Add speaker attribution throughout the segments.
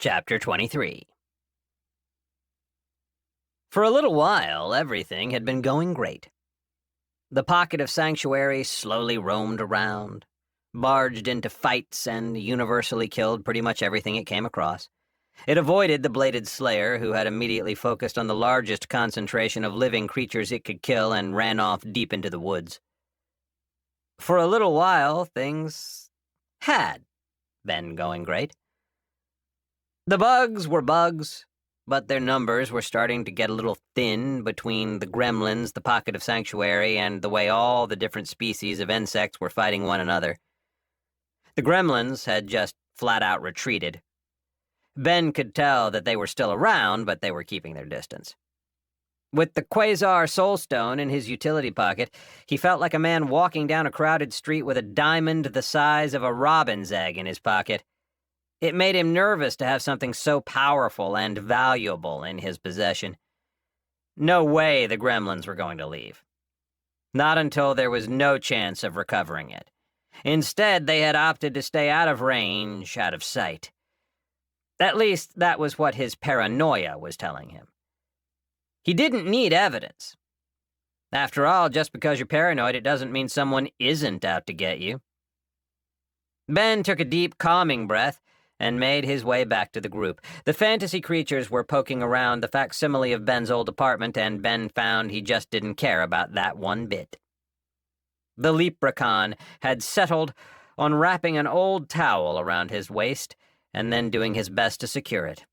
Speaker 1: Chapter 23. For a little while, everything had been going great. The pocket of sanctuary slowly roamed around, barged into fights, and universally killed pretty much everything it came across. It avoided the bladed slayer, who had immediately focused on the largest concentration of living creatures it could kill and ran off deep into the woods. For a little while, things had been going great. The bugs were bugs, but their numbers were starting to get a little thin between the gremlins, the pocket of sanctuary, and the way all the different species of insects were fighting one another. The gremlins had just flat-out retreated. Ben could tell that they were still around, but they were keeping their distance. With the Quasar Soulstone in his utility pocket, he felt like a man walking down a crowded street with a diamond the size of a robin's egg in his pocket. It made him nervous to have something so powerful and valuable in his possession. No way the gremlins were going to leave. Not until there was no chance of recovering it. Instead, they had opted to stay out of range, out of sight. At least, that was what his paranoia was telling him. He didn't need evidence. After all, just because you're paranoid, it doesn't mean someone isn't out to get you. Ben took a deep, calming breath and made his way back to the group. The fantasy creatures were poking around the facsimile of Ben's old apartment, and Ben found he just didn't care about that one bit. The leprechaun had settled on wrapping an old towel around his waist and then doing his best to secure it.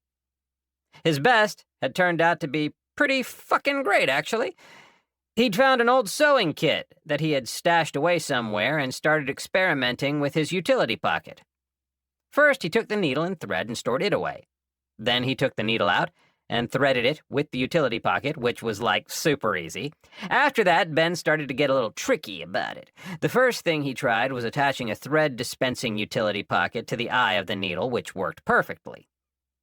Speaker 1: His best had turned out to be pretty fucking great, actually. He'd found an old sewing kit that he had stashed away somewhere and started experimenting with his utility pocket. First, he took the needle and thread and stored it away. Then he took the needle out and threaded it with the utility pocket, which was like super easy. After that, Ben started to get a little tricky about it. The first thing he tried was attaching a thread dispensing utility pocket to the eye of the needle, which worked perfectly.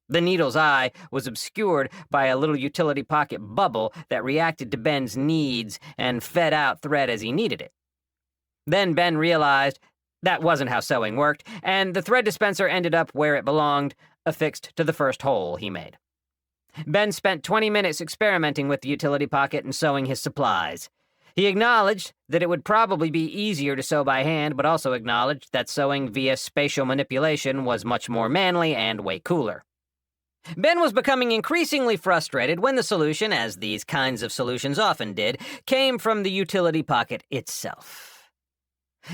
Speaker 1: The needle's eye was obscured by a little utility pocket bubble that reacted to Ben's needs and fed out thread as he needed it. Then Ben realized that wasn't how sewing worked, and the thread dispenser ended up where it belonged, affixed to the first hole he made. Ben spent 20 minutes experimenting with the utility pocket and sewing his supplies. He acknowledged that it would probably be easier to sew by hand, but also acknowledged that sewing via spatial manipulation was much more manly and way cooler. Ben was becoming increasingly frustrated when the solution, as these kinds of solutions often did, came from the utility pocket itself.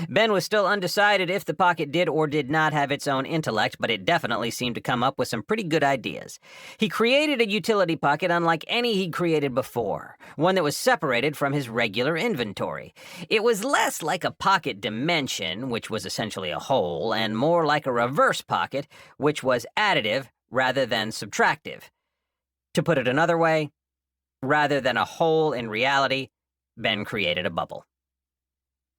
Speaker 1: Ben was still undecided if the pocket did or did not have its own intellect, but it definitely seemed to come up with some pretty good ideas. He created a utility pocket unlike any he'd created before, one that was separated from his regular inventory. It was less like a pocket dimension, which was essentially a hole, and more like a reverse pocket, which was additive rather than subtractive. To put it another way, rather than a hole in reality, Ben created a bubble.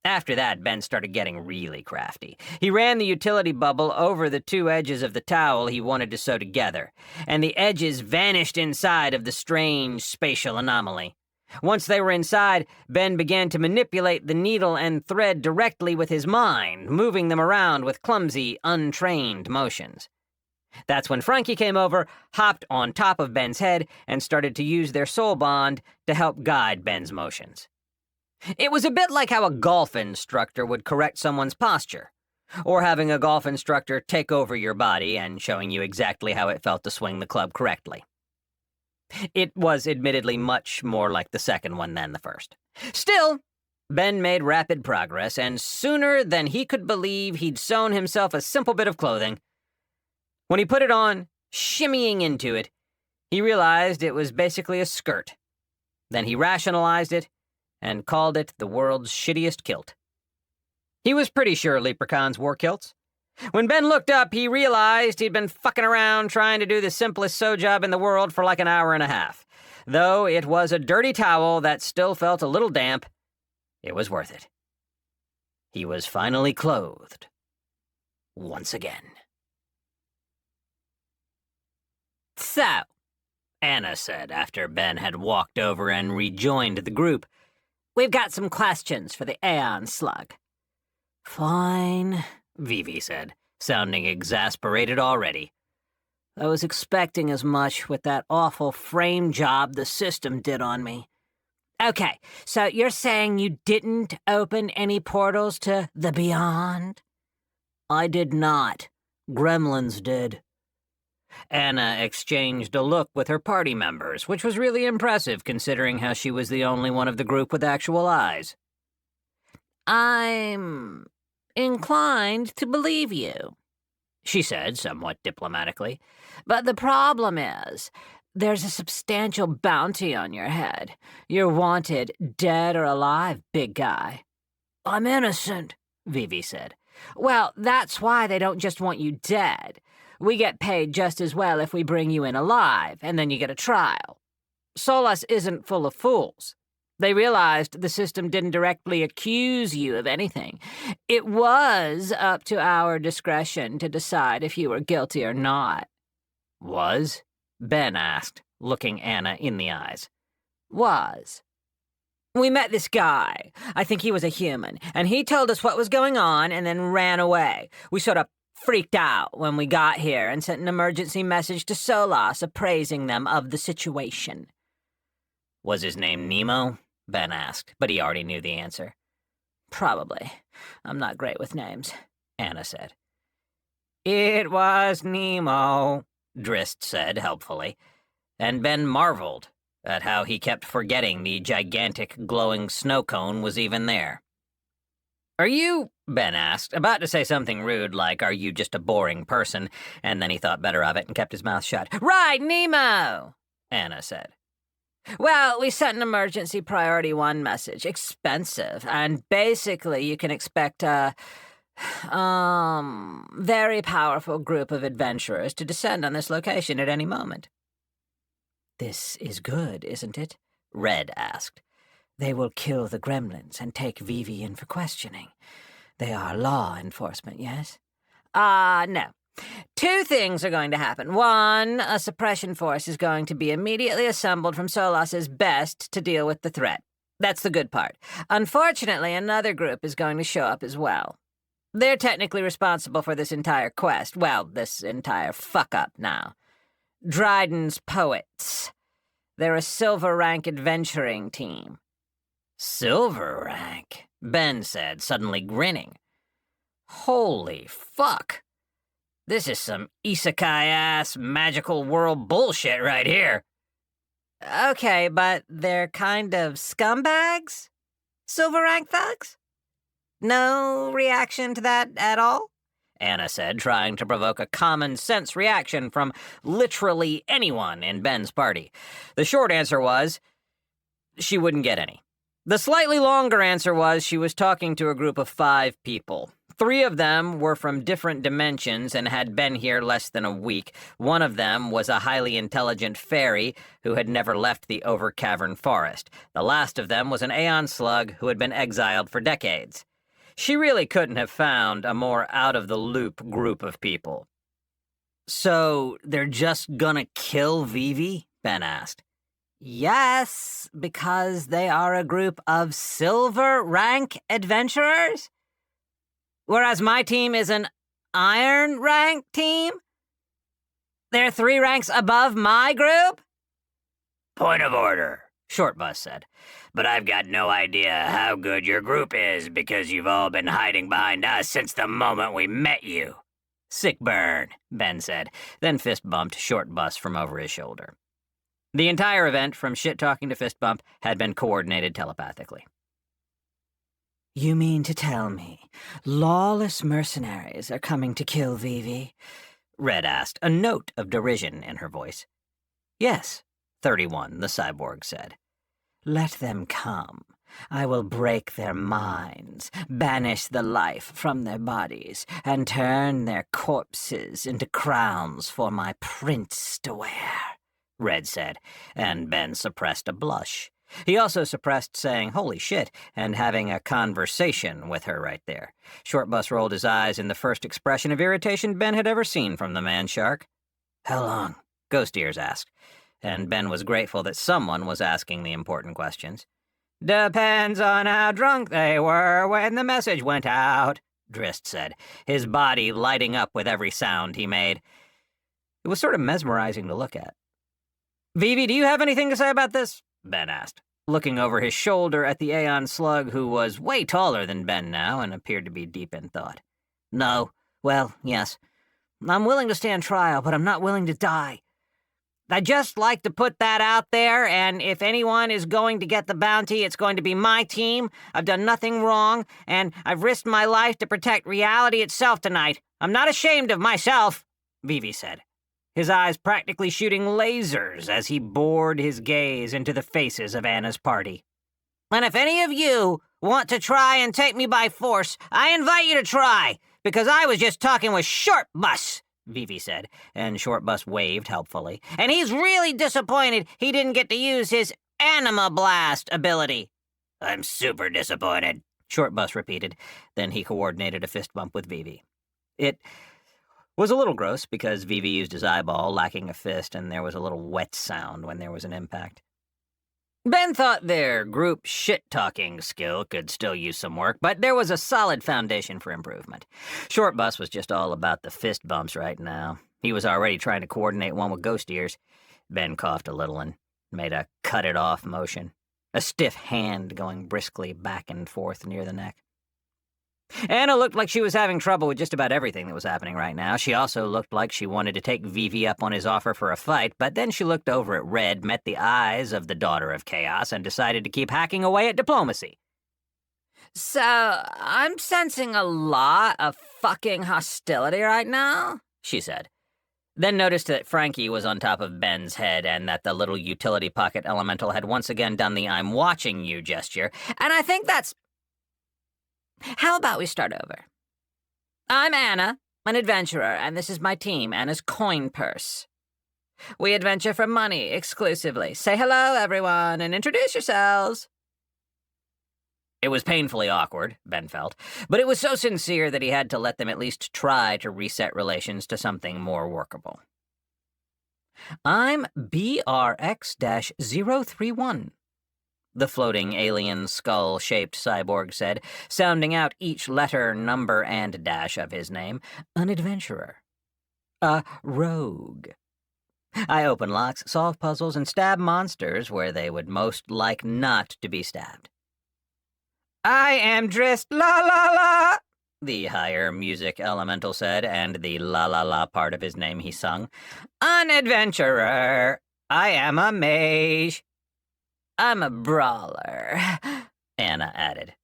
Speaker 1: After that, Ben started getting really crafty. He ran the utility bubble over the two edges of the towel he wanted to sew together, and the edges vanished inside of the strange spatial anomaly. Once they were inside, Ben began to manipulate the needle and thread directly with his mind, moving them around with clumsy, untrained motions. That's when Frankie came over, hopped on top of Ben's head, and started to use their soul bond to help guide Ben's motions. It was a bit like how a golf instructor would correct someone's posture, or having a golf instructor take over your body and showing you exactly how it felt to swing the club correctly. It was admittedly much more like the second one than the first. Still, Ben made rapid progress, and sooner than he could believe, he'd sewn himself a simple bit of clothing. When he put it on, shimmying into it, he realized it was basically a skirt. Then he rationalized it and called it the world's shittiest kilt. He was pretty sure leprechauns wore kilts. When Ben looked up, he realized he'd been fucking around trying to do the simplest sew job in the world for like an hour and a half. Though it was a dirty towel that still felt a little damp, it was worth it. He was finally clothed. Once again. "So," Anna said after Ben had walked over and rejoined the group, "we've got some questions for the Aeon Slug." "Fine," Vivi said, sounding exasperated already.
Speaker 2: I was expecting as much with that awful frame job the system did on me. Okay, so you're saying you didn't open any portals to the beyond? I did not. Gremlins did.
Speaker 1: Anna exchanged a look with her party members, which was really impressive considering how she was the only one of the group with actual eyes.
Speaker 2: I'm inclined to believe you,
Speaker 1: she said somewhat diplomatically.
Speaker 2: But the problem is, there's a substantial bounty on your head. You're wanted, dead or alive, big guy.
Speaker 1: I'm innocent, Vivi said.
Speaker 2: Well, that's why they don't just want you dead. We get paid just as well if we bring you in alive, and then you get a trial. Solas isn't full of fools. They realized the system didn't directly accuse you of anything. It was up to our discretion to decide if you were guilty or not.
Speaker 1: Was? Ben asked, looking Anna in the eyes.
Speaker 2: Was. We met this guy. I think he was a human, and he told us what was going on and then ran away. We sort of freaked out when we got here and sent an emergency message to Solas appraising them of the situation.
Speaker 1: Was his name Nemo? Ben asked, but he already knew the answer.
Speaker 2: Probably. I'm not great with names,
Speaker 1: Anna said.
Speaker 2: It was Nemo,
Speaker 1: Drist said helpfully, and Ben marveled at how he kept forgetting the gigantic glowing snow cone was even there. Are you, Ben asked, about to say something rude like, are you just a boring person, and then he thought better of it and kept his mouth shut.
Speaker 2: Right, Nemo,
Speaker 1: Anna said.
Speaker 2: Well, we sent an emergency priority 1 message. Expensive, and basically you can expect a very powerful group of adventurers to descend on this location at any moment.
Speaker 1: This is good, isn't it? Red asked.
Speaker 2: They will kill the gremlins and take Vivi in for questioning. They are law enforcement, yes? No. 2 things are going to happen. 1, a suppression force is going to be immediately assembled from Solas's best to deal with the threat. That's the good part. Unfortunately, another group is going to show up as well. They're technically responsible for this entire quest. Well, this entire fuck-up now. Dryden's Poets. They're a silver rank adventuring team.
Speaker 1: Silver rank? Ben said, suddenly grinning. Holy fuck. This is some isekai-ass magical world bullshit right here.
Speaker 2: Okay, but they're kind of scumbags? Silver rank thugs? No reaction to that at all?
Speaker 1: Anna said, trying to provoke a common-sense reaction from literally anyone in Ben's party. The short answer was, she wouldn't get any. The slightly longer answer was she was talking to a group of 5 people. 3 of them were from different dimensions and had been here less than a week. One of them was a highly intelligent fairy who had never left the Over-Cavern Forest. The last of them was an Aeon slug who had been exiled for decades. She really couldn't have found a more out-of-the-loop group of people. So, they're just gonna kill Vivi? Ben asked.
Speaker 2: Yes, because they are a group of silver rank adventurers? Whereas my team is an iron rank team? They're 3 ranks above my group?
Speaker 1: Point of order, Shortbus said. But I've got no idea how good your group is because you've all been hiding behind us since the moment we met you. Sick burn, Ben said, then fist-bumped Shortbus from over his shoulder. The entire event, from shit-talking to fist-bump, had been coordinated telepathically.
Speaker 2: You mean to tell me lawless mercenaries are coming to kill Vivi?
Speaker 1: Red asked, a note of derision in her voice. Yes, 31, the cyborg said.
Speaker 2: Let them come. I will break their minds, banish the life from their bodies, and turn their corpses into crowns for my prince to wear, Red said, and Ben suppressed a blush. He also suppressed saying, holy shit, and having a conversation with her right there. Shortbus rolled his eyes in the first expression of irritation Ben had ever seen from the man-shark. How long? Ghost Ears asked, and Ben was grateful that someone was asking the important questions. Depends on how drunk they were when the message went out, Drist said, his body lighting up with every sound he made.
Speaker 1: It was sort of mesmerizing to look at. "Vivi, do you have anything to say about this?" Ben asked, looking over his shoulder at the Aeon slug, who was way taller than Ben now and appeared to be deep in thought.
Speaker 2: "No. Well, yes. I'm willing to stand trial, but I'm not willing to die. I'd just like to put that out there, and if anyone is going to get the bounty, it's going to be my team. I've done nothing wrong, and I've risked my life to protect reality itself tonight. I'm not ashamed of myself," Vivi said, his eyes practically shooting lasers as he bored his gaze into the faces of Anna's party. "And if any of you want to try and take me by force, I invite you to try, because I was just talking with Short Bus," Vivi said, and Short Bus waved helpfully. "And he's really disappointed he didn't get to use his Anima Blast ability."
Speaker 1: "I'm super disappointed," Short Bus repeated. Then he coordinated a fist bump with Vivi. It was a little gross because Vivi used his eyeball, lacking a fist, and there was a little wet sound when there was an impact. Ben thought their group shit-talking skill could still use some work, but there was a solid foundation for improvement. Short Bus was just all about the fist bumps right now. He was already trying to coordinate one with Ghost Ears. Ben coughed a little and made a cut-it-off motion, a stiff hand going briskly back and forth near the neck. Anna looked like she was having trouble with just about everything that was happening right now. She also looked like she wanted to take Vivi up on his offer for a fight, but then she looked over at Red, met the eyes of the Daughter of Chaos, and decided to keep hacking away at diplomacy.
Speaker 2: "So, I'm sensing a lot of fucking hostility right now," she said. Then noticed that Frankie was on top of Ben's head and that the little utility pocket elemental had once again done the "I'm watching you" gesture, "and I think that's... How about we start over? I'm Anna, an adventurer, and this is my team, Anna's coin purse. We adventure for money exclusively. Say hello, everyone, and introduce yourselves."
Speaker 1: It was painfully awkward, Ben felt, but it was so sincere that he had to let them at least try to reset relations to something more workable. "I'm BRX-031. The floating alien skull-shaped cyborg said, sounding out each letter, number, and dash of his name. "An adventurer. A rogue. I open locks, solve puzzles, and stab monsters where they would most like not to be stabbed."
Speaker 2: "I am Drist la la la,"
Speaker 1: the higher music elemental said, and the la la la part of his name he sung.
Speaker 2: "An adventurer. I am a mage. I'm a brawler,"
Speaker 1: Anna added.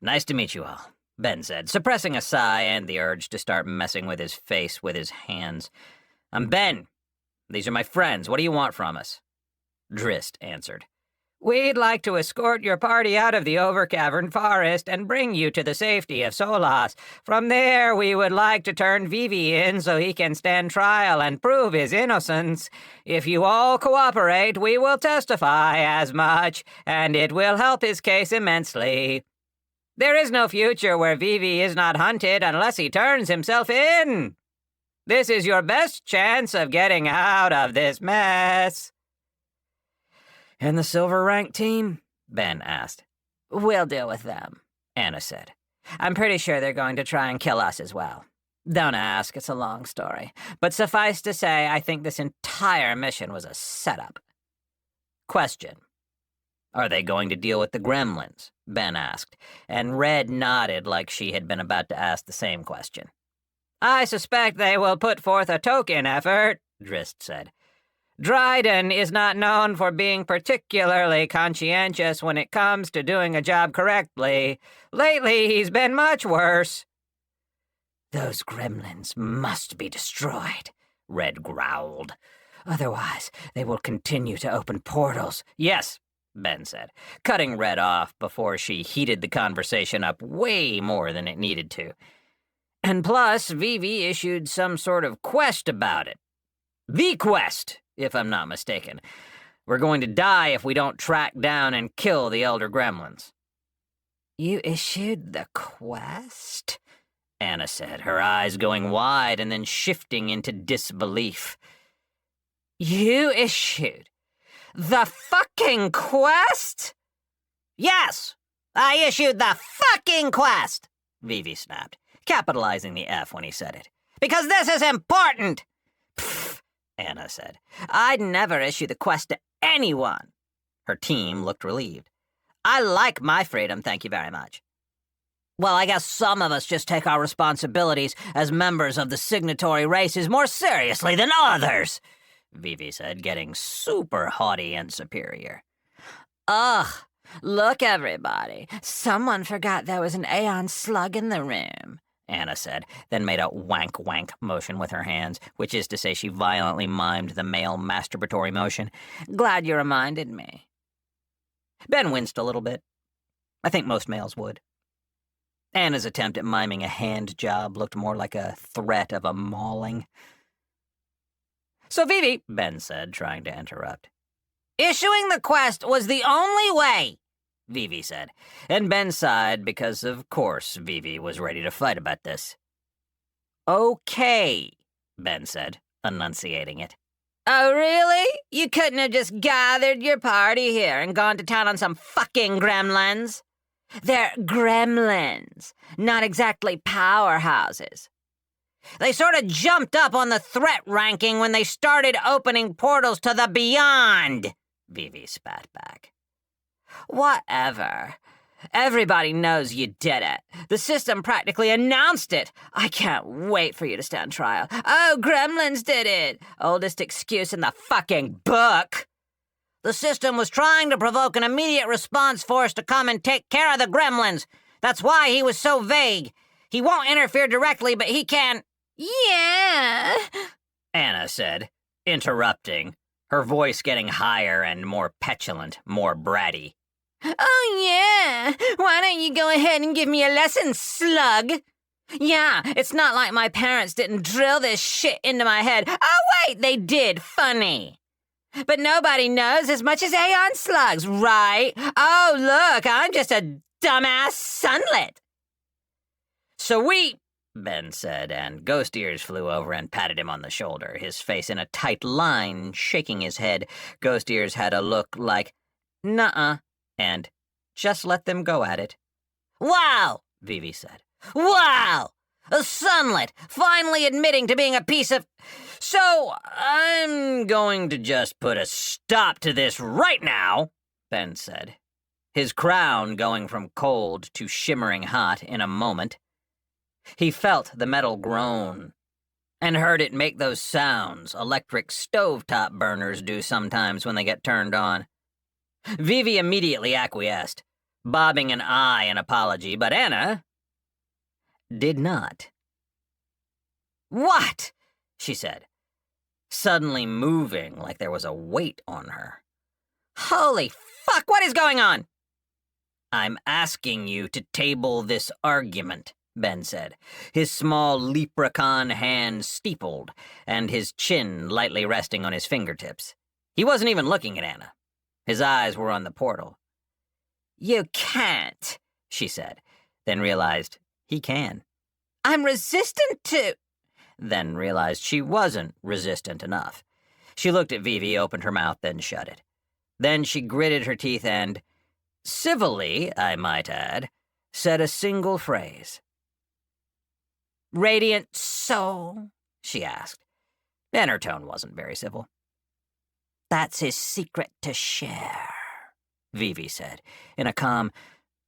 Speaker 1: "Nice to meet you all," Ben said, suppressing a sigh and the urge to start messing with his face with his hands. "I'm Ben. These are my friends. What do you want from us?" Drist answered.
Speaker 2: "We'd like to escort your party out of the Overcavern Forest and bring you to the safety of Solas. From there, we would like to turn Vivi in so he can stand trial and prove his innocence. If you all cooperate, we will testify as much, and it will help his case immensely. There is no future where Vivi is not hunted unless he turns himself in. This is your best chance of getting out of this mess."
Speaker 1: "And the silver rank team?" Ben asked.
Speaker 2: "We'll deal with them," Anna said. "I'm pretty sure they're going to try and kill us as well. Don't ask, it's a long story. But suffice to say, I think this entire mission was a setup."
Speaker 1: Question. "Are they going to deal with the gremlins?" Ben asked, and Red nodded like she had been about to ask the same question.
Speaker 2: "I suspect they will put forth a token effort," Drist said. "Dryden is not known for being particularly conscientious when it comes to doing a job correctly. Lately, he's been much worse."
Speaker 1: "Those gremlins must be destroyed," Red growled. "Otherwise, they will continue to open portals." "Yes," Ben said, cutting Red off before she heated the conversation up way more than it needed to. "And plus, Vivi issued some sort of quest about it. The quest, if I'm not mistaken. We're going to die if we don't track down and kill the Elder Gremlins."
Speaker 2: "You issued the quest?"
Speaker 1: Anna said, her eyes going wide and then shifting into disbelief.
Speaker 2: "You issued the fucking quest?"
Speaker 1: "Yes, I issued the fucking quest," Vivi snapped, capitalizing the F when he said it. "Because this is important. Pfft, Anna said. I'd never issue the quest to anyone. Her team looked relieved. I like my freedom, thank you very much. Well, I guess some of us just take our responsibilities as members of the signatory races more seriously than others, Vivi said, getting super haughty and superior. Ugh, look, everybody. Someone forgot there was an Aeon slug in the room, Anna said, then made a wank-wank motion with her hands, which is to say she violently mimed the male masturbatory motion. Glad you reminded me. Ben winced a little bit. I think most males would. Anna's attempt at miming a hand job looked more like a threat of a mauling. So Vivi, Ben said, trying to interrupt. Issuing the quest was the only way, Vivi said, and Ben sighed because, of course, Vivi was ready to fight about this. Okay, Ben said, enunciating it. Oh, really? You couldn't have just gathered your party here and gone to town on some fucking gremlins? They're gremlins, not exactly powerhouses. They sort of jumped up on the threat ranking when they started opening portals to the beyond, Vivi spat back. Whatever. Everybody knows you did it. The system practically announced it. I can't wait for you to stand trial. Oh, gremlins did it. Oldest excuse in the fucking book. The system was trying to provoke an immediate response force to come and take care of the gremlins. That's why he was so vague. He won't interfere directly, but he can... Yeah, Anna said, interrupting, her voice getting higher and more petulant, more bratty. Oh, yeah. Why don't you go ahead and give me a lesson, slug? Yeah, it's not like my parents didn't drill this shit into my head. Oh, wait, they did. Funny. But nobody knows as much as Aeon slugs, right? Oh, look, I'm just a dumbass sunlet. So Ben said, and Ghost Ears flew over and patted him on the shoulder, his face in a tight line, shaking his head. Ghost Ears had a look like, nuh-uh, and just let them go at it. Wow, Vivi said. Wow! A sunlet, finally admitting to being a piece of... So, I'm going to just put a stop to this right now, Ben said, his crown going from cold to shimmering hot in a moment. He felt the metal groan and heard it make those sounds electric stovetop burners do sometimes when they get turned on. Vivi immediately acquiesced, bobbing an eye in apology, but Anna did not. What? She said, suddenly moving like there was a weight on her. Holy fuck, what is going on? I'm asking you to table this argument, Ben said, his small leprechaun hand steepled and his chin lightly resting on his fingertips. He wasn't even looking at Anna. His eyes were on the portal. You can't, she said, then realized he can. I'm resistant to... Then realized she wasn't resistant enough. She looked at Vivi, opened her mouth, then shut it. Then she gritted her teeth and, civilly, I might add, said a single phrase. Radiant soul? She asked, and her tone wasn't very civil. That's his secret to share, Vivi said, in a calm,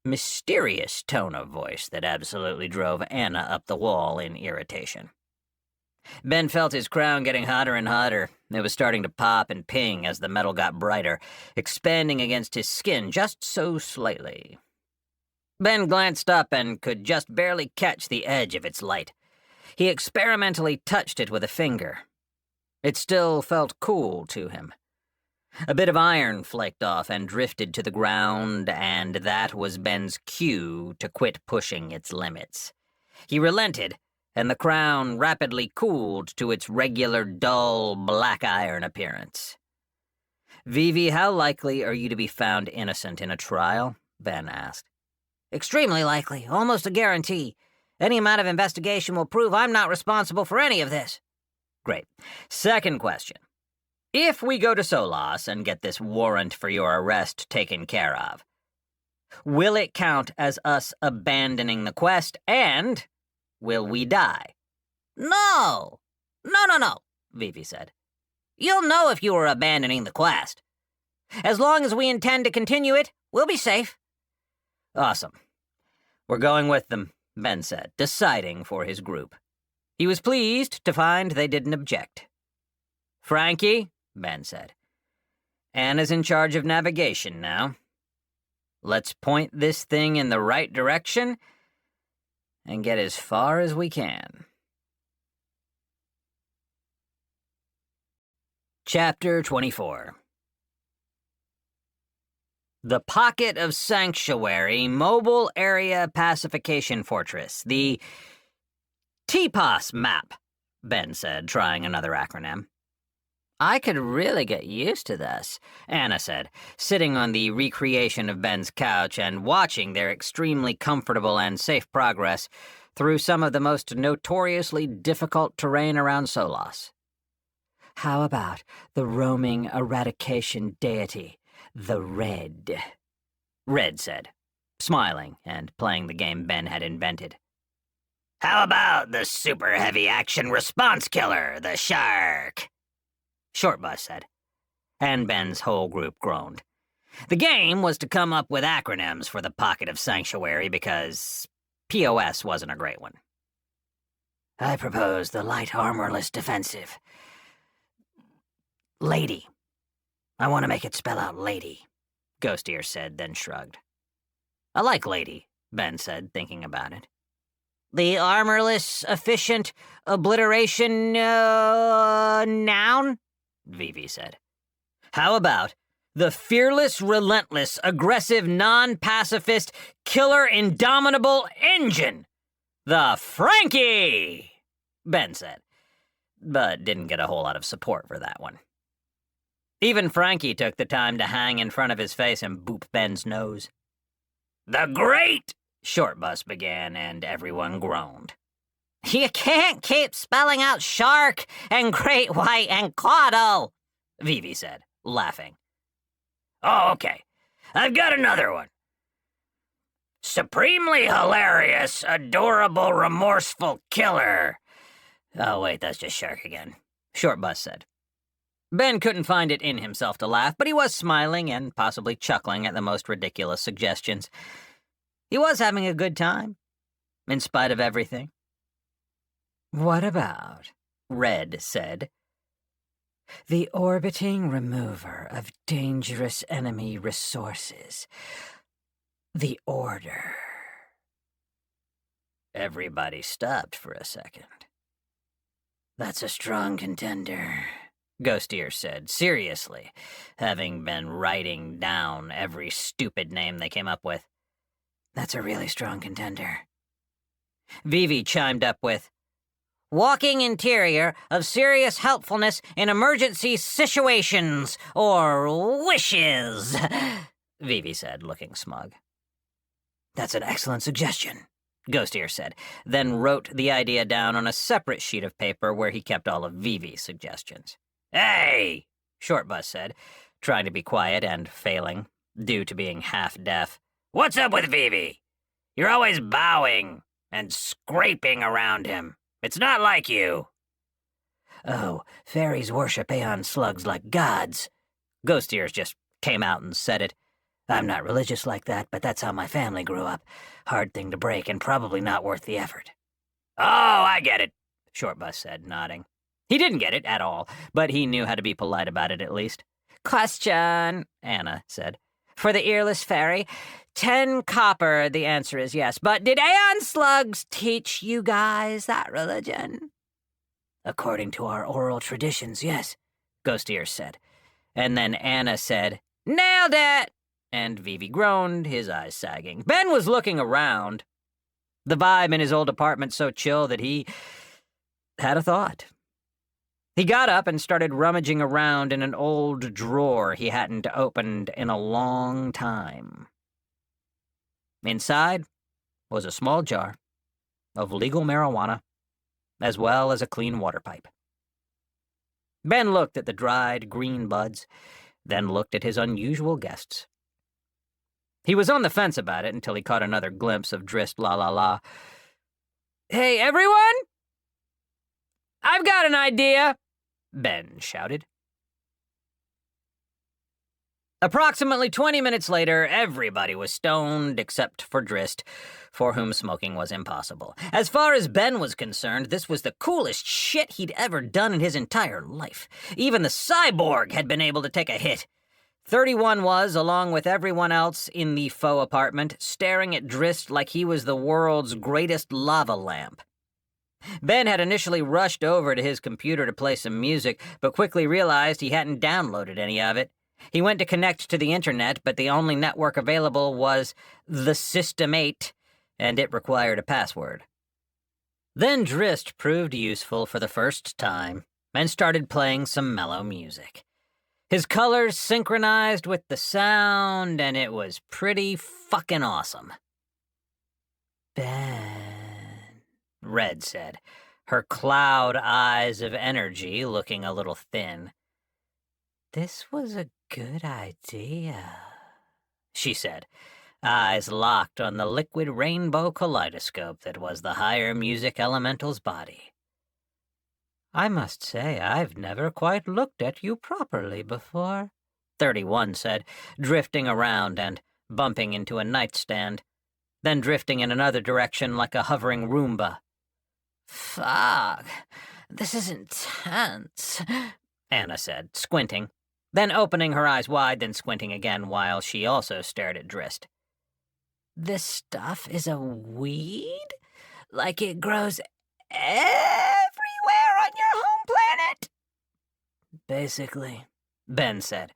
Speaker 1: mysterious tone of voice that absolutely drove Anna up the wall in irritation. Ben felt his crown getting hotter and hotter. It was starting to pop and ping as the metal got brighter, expanding against his skin just so slightly. Ben glanced up and could just barely catch the edge of its light. He experimentally touched it with a finger. It still felt cool to him. A bit of iron flaked off and drifted to the ground, and that was Ben's cue to quit pushing its limits. He relented, and the crown rapidly cooled to its regular, dull, black iron appearance. Vivi, how likely are you to be found innocent in a trial? Ben asked. Extremely likely, almost a guarantee. Any amount of investigation will prove I'm not responsible for any of this. Great. Second question. If we go to Solas and get this warrant for your arrest taken care of, will it count as us abandoning the quest, and will we die? No! No. Vivi said. "You'll know if you are abandoning the quest. As long as we intend to continue it, we'll be safe." "Awesome. We're going with them," Ben said, deciding for his group. He was pleased to find they didn't object. "Frankie," Ben said, "Anna's in charge of navigation now. Let's point this thing in the right direction and get as far as we can." Chapter 24. The Pocket of Sanctuary Mobile Area Pacification Fortress, the TPAS map, Ben said, trying another acronym. "I could really get used to this," Anna said, sitting on the recreation of Ben's couch and watching their extremely comfortable and safe progress through some of the most notoriously difficult terrain around Solas. "How about the roaming eradication deity, the Red?" Red said, smiling and playing the game Ben had invented. "How about the super heavy action response killer, the Shark?" Shortbus said, and Ben's whole group groaned. The game was to come up with acronyms for the Pocket of Sanctuary because POS wasn't a great one. "I propose the Light Armorless Defensive. Lady. I want to make it spell out lady," Ghost Ear said, then shrugged. "I like lady," Ben said, thinking about it. "The armorless, efficient, obliteration, noun?" Vivi said. "How about the fearless, relentless, aggressive, non-pacifist, killer, indomitable engine? The Frankie!" Ben said, but didn't get a whole lot of support for that one. Even Frankie took the time to hang in front of his face and boop Ben's nose. "The Great!" Shortbus began, and everyone groaned. "You can't keep spelling out shark and great white and caudal," Vivi said, laughing. "Oh, okay. I've got another one. Supremely hilarious, adorable, remorseful killer." "Oh, wait, that's just shark again," Shortbus said. Ben couldn't find it in himself to laugh, but he was smiling and possibly chuckling at the most ridiculous suggestions. He was having a good time, in spite of everything. "What about," Red said, "the orbiting remover of dangerous enemy resources, the Order?" Everybody stopped for a second. "That's a strong contender," Ghost Ear said, seriously, having been writing down every stupid name they came up with. "That's a really strong contender." Vivi chimed up with, "Walking interior of serious helpfulness in emergency situations, or wishes," Vivi said, looking smug. "That's an excellent suggestion," Ghost Ear said, then wrote the idea down on a separate sheet of paper where he kept all of Vivi's suggestions. "Hey!" Shortbus said, trying to be quiet and failing, due to being half-deaf. "What's up with Vivi? You're always bowing and scraping around him. It's not like you." "Oh, fairies worship Aeon slugs like gods." Ghost Ears just came out and said it. "I'm not religious like that, but that's how my family grew up. Hard thing to break and probably not worth the effort." "Oh, I get it," Shortbus said, nodding. He didn't get it at all, but he knew how to be polite about it at least. "Question," Anna said. "For the earless fairy, 10 copper, the answer is yes. But did Aeon slugs teach you guys that religion?" "According to our oral traditions, yes," Ghost Ear said. And then Anna said, "Nailed it!" And Vivi groaned, his eyes sagging. Ben was looking around. The vibe in his old apartment so chill that he had a thought. He got up and started rummaging around in an old drawer he hadn't opened in a long time. Inside was a small jar of legal marijuana, as well as a clean water pipe. Ben looked at the dried green buds, then looked at his unusual guests. He was on the fence about it until he caught another glimpse of Drist La La La. "Hey, everyone! I've got an idea!" Ben shouted. Approximately 20 minutes later, everybody was stoned except for Drist, for whom smoking was impossible. As far as Ben was concerned, this was the coolest shit he'd ever done in his entire life. Even the cyborg had been able to take a hit. 31 was, along with everyone else in the faux apartment, staring at Drist like he was the world's greatest lava lamp. Ben had initially rushed over to his computer to play some music, but quickly realized he hadn't downloaded any of it. He went to connect to the internet, but the only network available was the System 8, and it required a password. Then Drist proved useful for the first time, and started playing some mellow music. His colors synchronized with the sound, and it was pretty fucking awesome.
Speaker 2: Ben,
Speaker 1: Red said, her cloud eyes of energy looking a little thin.
Speaker 2: this was a good idea,
Speaker 1: she said, eyes locked on the liquid rainbow kaleidoscope that was the higher music elemental's body.
Speaker 2: I must say I've never quite looked at you properly before,
Speaker 1: 31 said, drifting around and bumping into a nightstand, then drifting in another direction like a hovering Roomba.
Speaker 2: Fuck, this is intense,
Speaker 1: Anna said, squinting, then opening her eyes wide, then squinting again while she also stared at Drist.
Speaker 2: This stuff is a weed? Like it grows everywhere on your home planet?
Speaker 1: Basically, Ben said,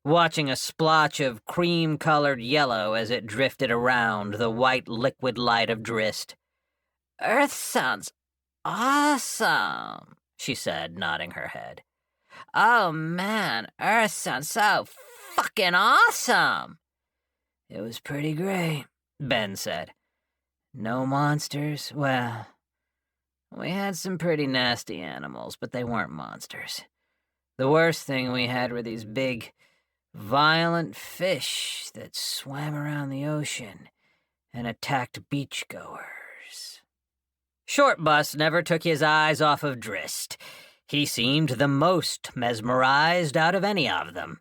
Speaker 1: watching a splotch of cream-colored yellow as it drifted around the white liquid light of Drist.
Speaker 2: Earth sounds awesome,
Speaker 1: she said, nodding her head.
Speaker 2: Oh man, Earth sounds so fucking awesome.
Speaker 1: It was pretty great, Ben said. No monsters, well, we had some pretty nasty animals, but they weren't monsters. The worst thing we had were these big, violent fish that swam around the ocean and attacked beachgoers. Shortbus never took his eyes off of Drist. He seemed the most mesmerized out of any of them.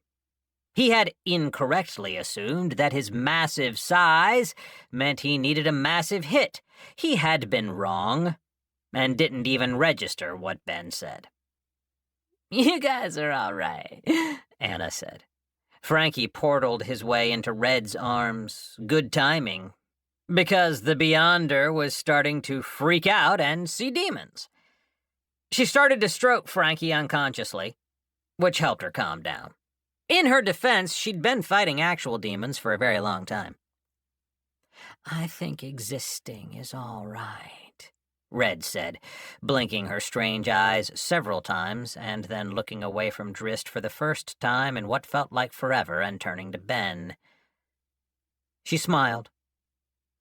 Speaker 1: He had incorrectly assumed that his massive size meant he needed a massive hit. He had been wrong, and didn't even register what Ben said.
Speaker 2: You guys are all right,
Speaker 1: Anna said. Frankie portaled his way into Red's arms. Good timing, because the Beyonder was starting to freak out and see demons. She started to stroke Frankie unconsciously, which helped her calm down. In her defense, she'd been fighting actual demons for a very long time.
Speaker 2: I think existing is all right,
Speaker 1: Red said, blinking her strange eyes several times and then looking away from Drist for the first time in what felt like forever and turning to Ben. She smiled,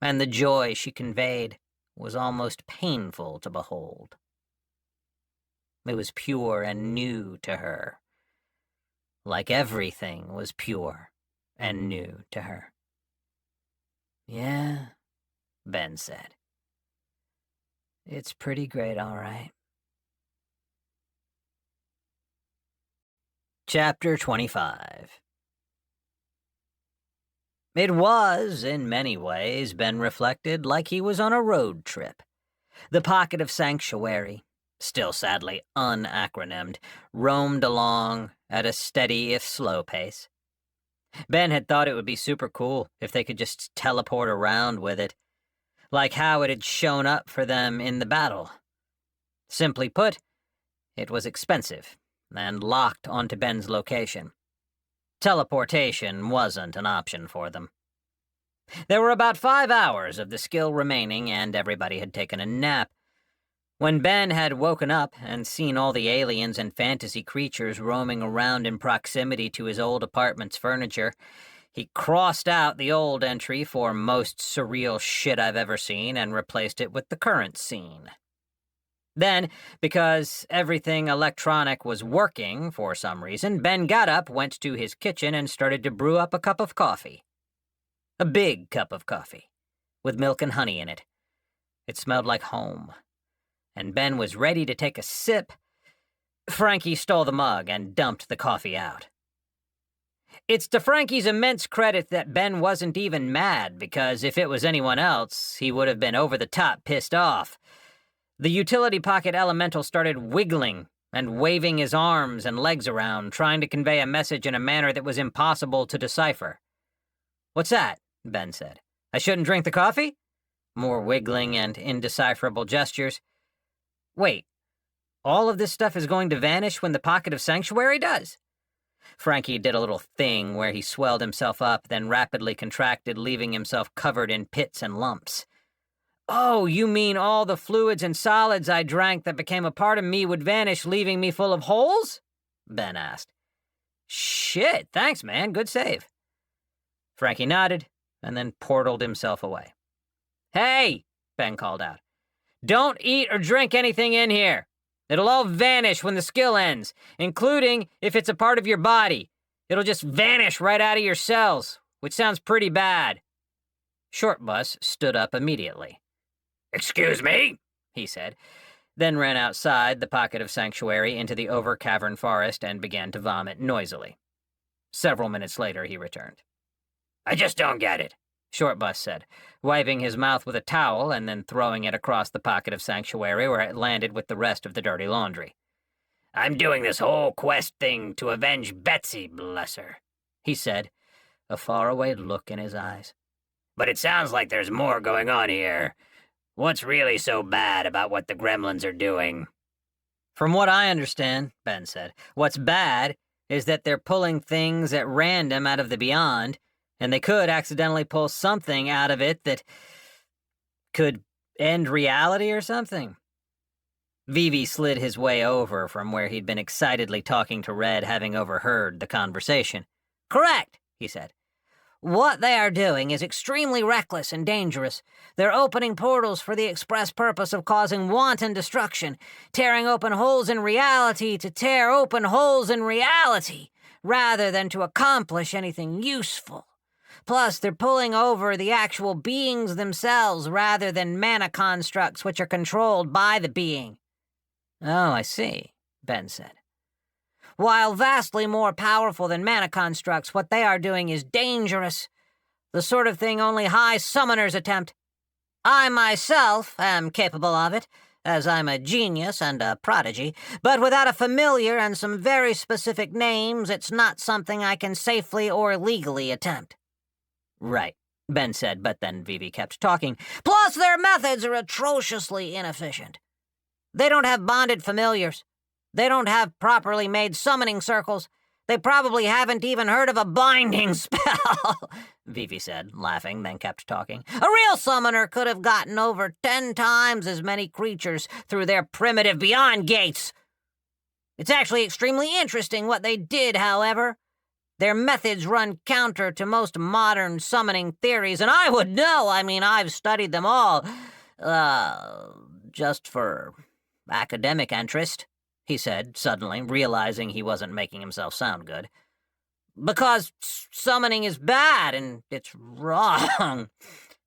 Speaker 1: and the joy she conveyed was almost painful to behold. It was pure and new to her, like everything was pure and new to her.
Speaker 2: Yeah,
Speaker 1: Ben said. It's pretty great, all right. Chapter 25. It was, in many ways, Ben reflected, like he was on a road trip. The pocket of sanctuary, still sadly unacronymed, roamed along at a steady if slow pace. Ben had thought it would be super cool if they could just teleport around with it, like how it had shown up for them in the battle. Simply put, it was expensive and locked onto Ben's location. Teleportation wasn't an option for them. There were about 5 hours of the skill remaining, and everybody had taken a nap. When Ben had woken up and seen all the aliens and fantasy creatures roaming around in proximity to his old apartment's furniture, he crossed out the old entry for most surreal shit I've ever seen and replaced it with the current scene. Then, because everything electronic was working for some reason, Ben got up, went to his kitchen, and started to brew up a cup of coffee. A big cup of coffee, with milk and honey in it. It smelled like home, and Ben was ready to take a sip Frankie stole the mug and dumped the coffee out. It's to Frankie's immense credit that Ben wasn't even mad, because if it was anyone else, he would have been over the top pissed off. The utility pocket elemental started wiggling and waving his arms and legs around, trying to convey a message in a manner that was impossible to decipher. "What's that?" Ben said. "I shouldn't drink the coffee?" More wiggling and indecipherable gestures. "Wait, all of this stuff is going to vanish when the pocket of sanctuary does?" Frankie did a little thing where he swelled himself up, then rapidly contracted, leaving himself covered in pits and lumps. "Oh, you mean all the fluids and solids I drank that became a part of me would vanish, leaving me full of holes?" Ben asked. "Shit, thanks, man. Good save." Frankie nodded, and then portaled himself away. "Hey," Ben called out. "Don't eat or drink anything in here. It'll all vanish when the skill ends, including if it's a part of your body. It'll just vanish right out of your cells, which sounds pretty bad." Shortbus stood up immediately. "Excuse me," he said, then ran outside the pocket of sanctuary into the over-cavern forest and began to vomit noisily. Several minutes later, he returned. "I just don't get it," Shortbus said, wiping his mouth with a towel and then throwing it across the pocket of sanctuary where it landed with the rest of the dirty laundry. "I'm doing this whole quest thing to avenge Betsy, bless her," he said, a faraway look in his eyes. "But it sounds like there's more going on here. What's really so bad about what the gremlins are doing?" "From what I understand," Ben said, "what's bad is that they're pulling things at random out of the beyond, and they could accidentally pull something out of it that could end reality or something." Vivi slid his way over from where he'd been excitedly talking to Red, having overheard the conversation. "Correct," he said. "What they are doing is extremely reckless and dangerous. They're opening portals for the express purpose of causing wanton destruction, tearing open holes in reality to tear open holes in reality, rather than to accomplish anything useful. Plus, they're pulling over the actual beings themselves rather than mana constructs which are controlled by the being." "Oh, I see," Ben said. "While vastly more powerful than mana constructs, what they are doing is dangerous. The sort of thing only high summoners attempt. I myself am capable of it, as I'm a genius and a prodigy, but without a familiar and some very specific names, it's not something I can safely or legally attempt." "Right," Ben said, but then Vivi kept talking. "Plus, their methods are atrociously inefficient. They don't have bonded familiars. They don't have properly made summoning circles. They probably haven't even heard of a binding spell," Vivi said, laughing, then kept talking. "A real summoner could have gotten over 10 times as many creatures through their primitive beyond gates. It's actually extremely interesting what they did, however. Their methods run counter to most modern summoning theories, and I would know. I mean, I've studied them all. Just for academic interest," he said, suddenly, realizing he wasn't making himself sound good. "Because summoning is bad, and it's wrong."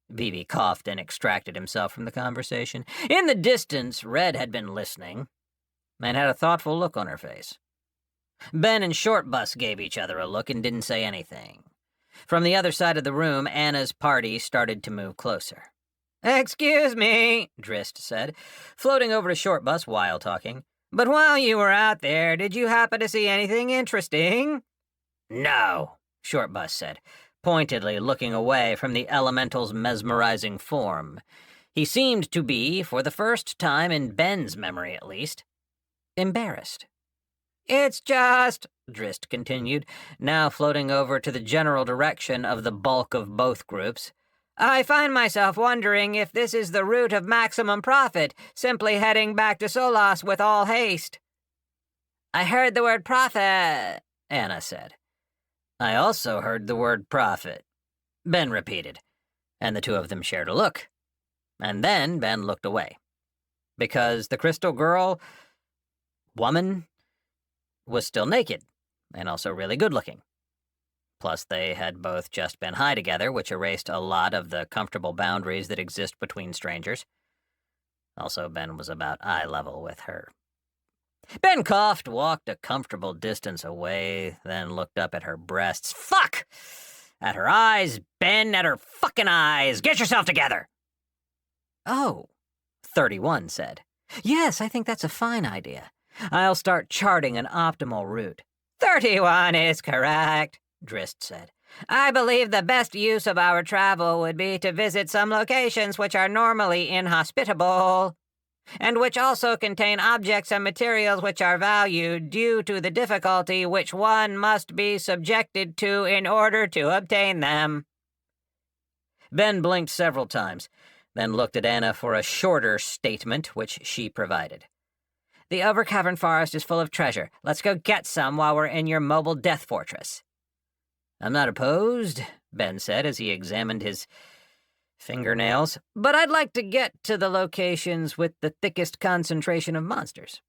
Speaker 1: Vivi coughed and extracted himself from the conversation. In the distance, Red had been listening and had a thoughtful look on her face. Ben and Shortbus gave each other a look and didn't say anything. From the other side of the room, Anna's party started to move closer. "Excuse me," Drist said, floating over to Shortbus while talking. "But while you were out there, did you happen to see anything interesting?" "No," Shortbus said, pointedly looking away from the elemental's mesmerizing form. He seemed to be, for the first time in Ben's memory at least, embarrassed. "It's just," Drist continued, now floating over to the general direction of the bulk of both groups, "I find myself wondering if this is the route of maximum profit, simply heading back to Solas with all haste." "I heard the word profit," Anna said. "I also heard the word profit," Ben repeated, and the two of them shared a look. And then Ben looked away, because the crystal girl, woman, was still naked, and also really good-looking. Plus, they had both just been high together, which erased a lot of the comfortable boundaries that exist between strangers. Also, Ben was about eye level with her. Ben coughed, walked a comfortable distance away, then looked up at her breasts. Fuck! At her eyes, Ben, at her fucking eyes! Get yourself together! Oh, 31 said. Yes, I think that's a fine idea. I'll start charting an optimal route. 31 is correct, Drist said. I believe the best use of our travel would be to visit some locations which are normally inhospitable, and which also contain objects and materials which are valued due to the difficulty which one must be subjected to in order to obtain them. Ben blinked several times, then looked at Anna for a shorter statement, which she provided. The Overcavern Forest is full of treasure. Let's go get some while we're in your mobile death fortress. I'm not opposed, Ben said as he examined his fingernails, but I'd like to get to the locations with the thickest concentration of monsters.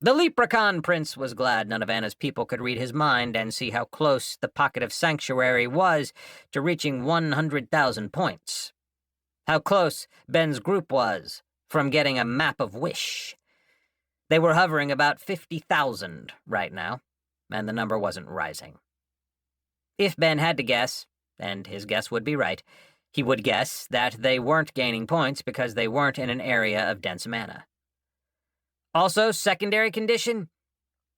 Speaker 1: The Leprechaun Prince was glad none of Anna's people could read his mind and see how close the pocket of sanctuary was to reaching 100,000 points. How close Ben's group was from getting a map of Wish. They were hovering about 50,000 right now, and the number wasn't rising. If Ben had to guess, and his guess would be right, he would guess that they weren't gaining points because they weren't in an area of dense mana. Also, secondary condition,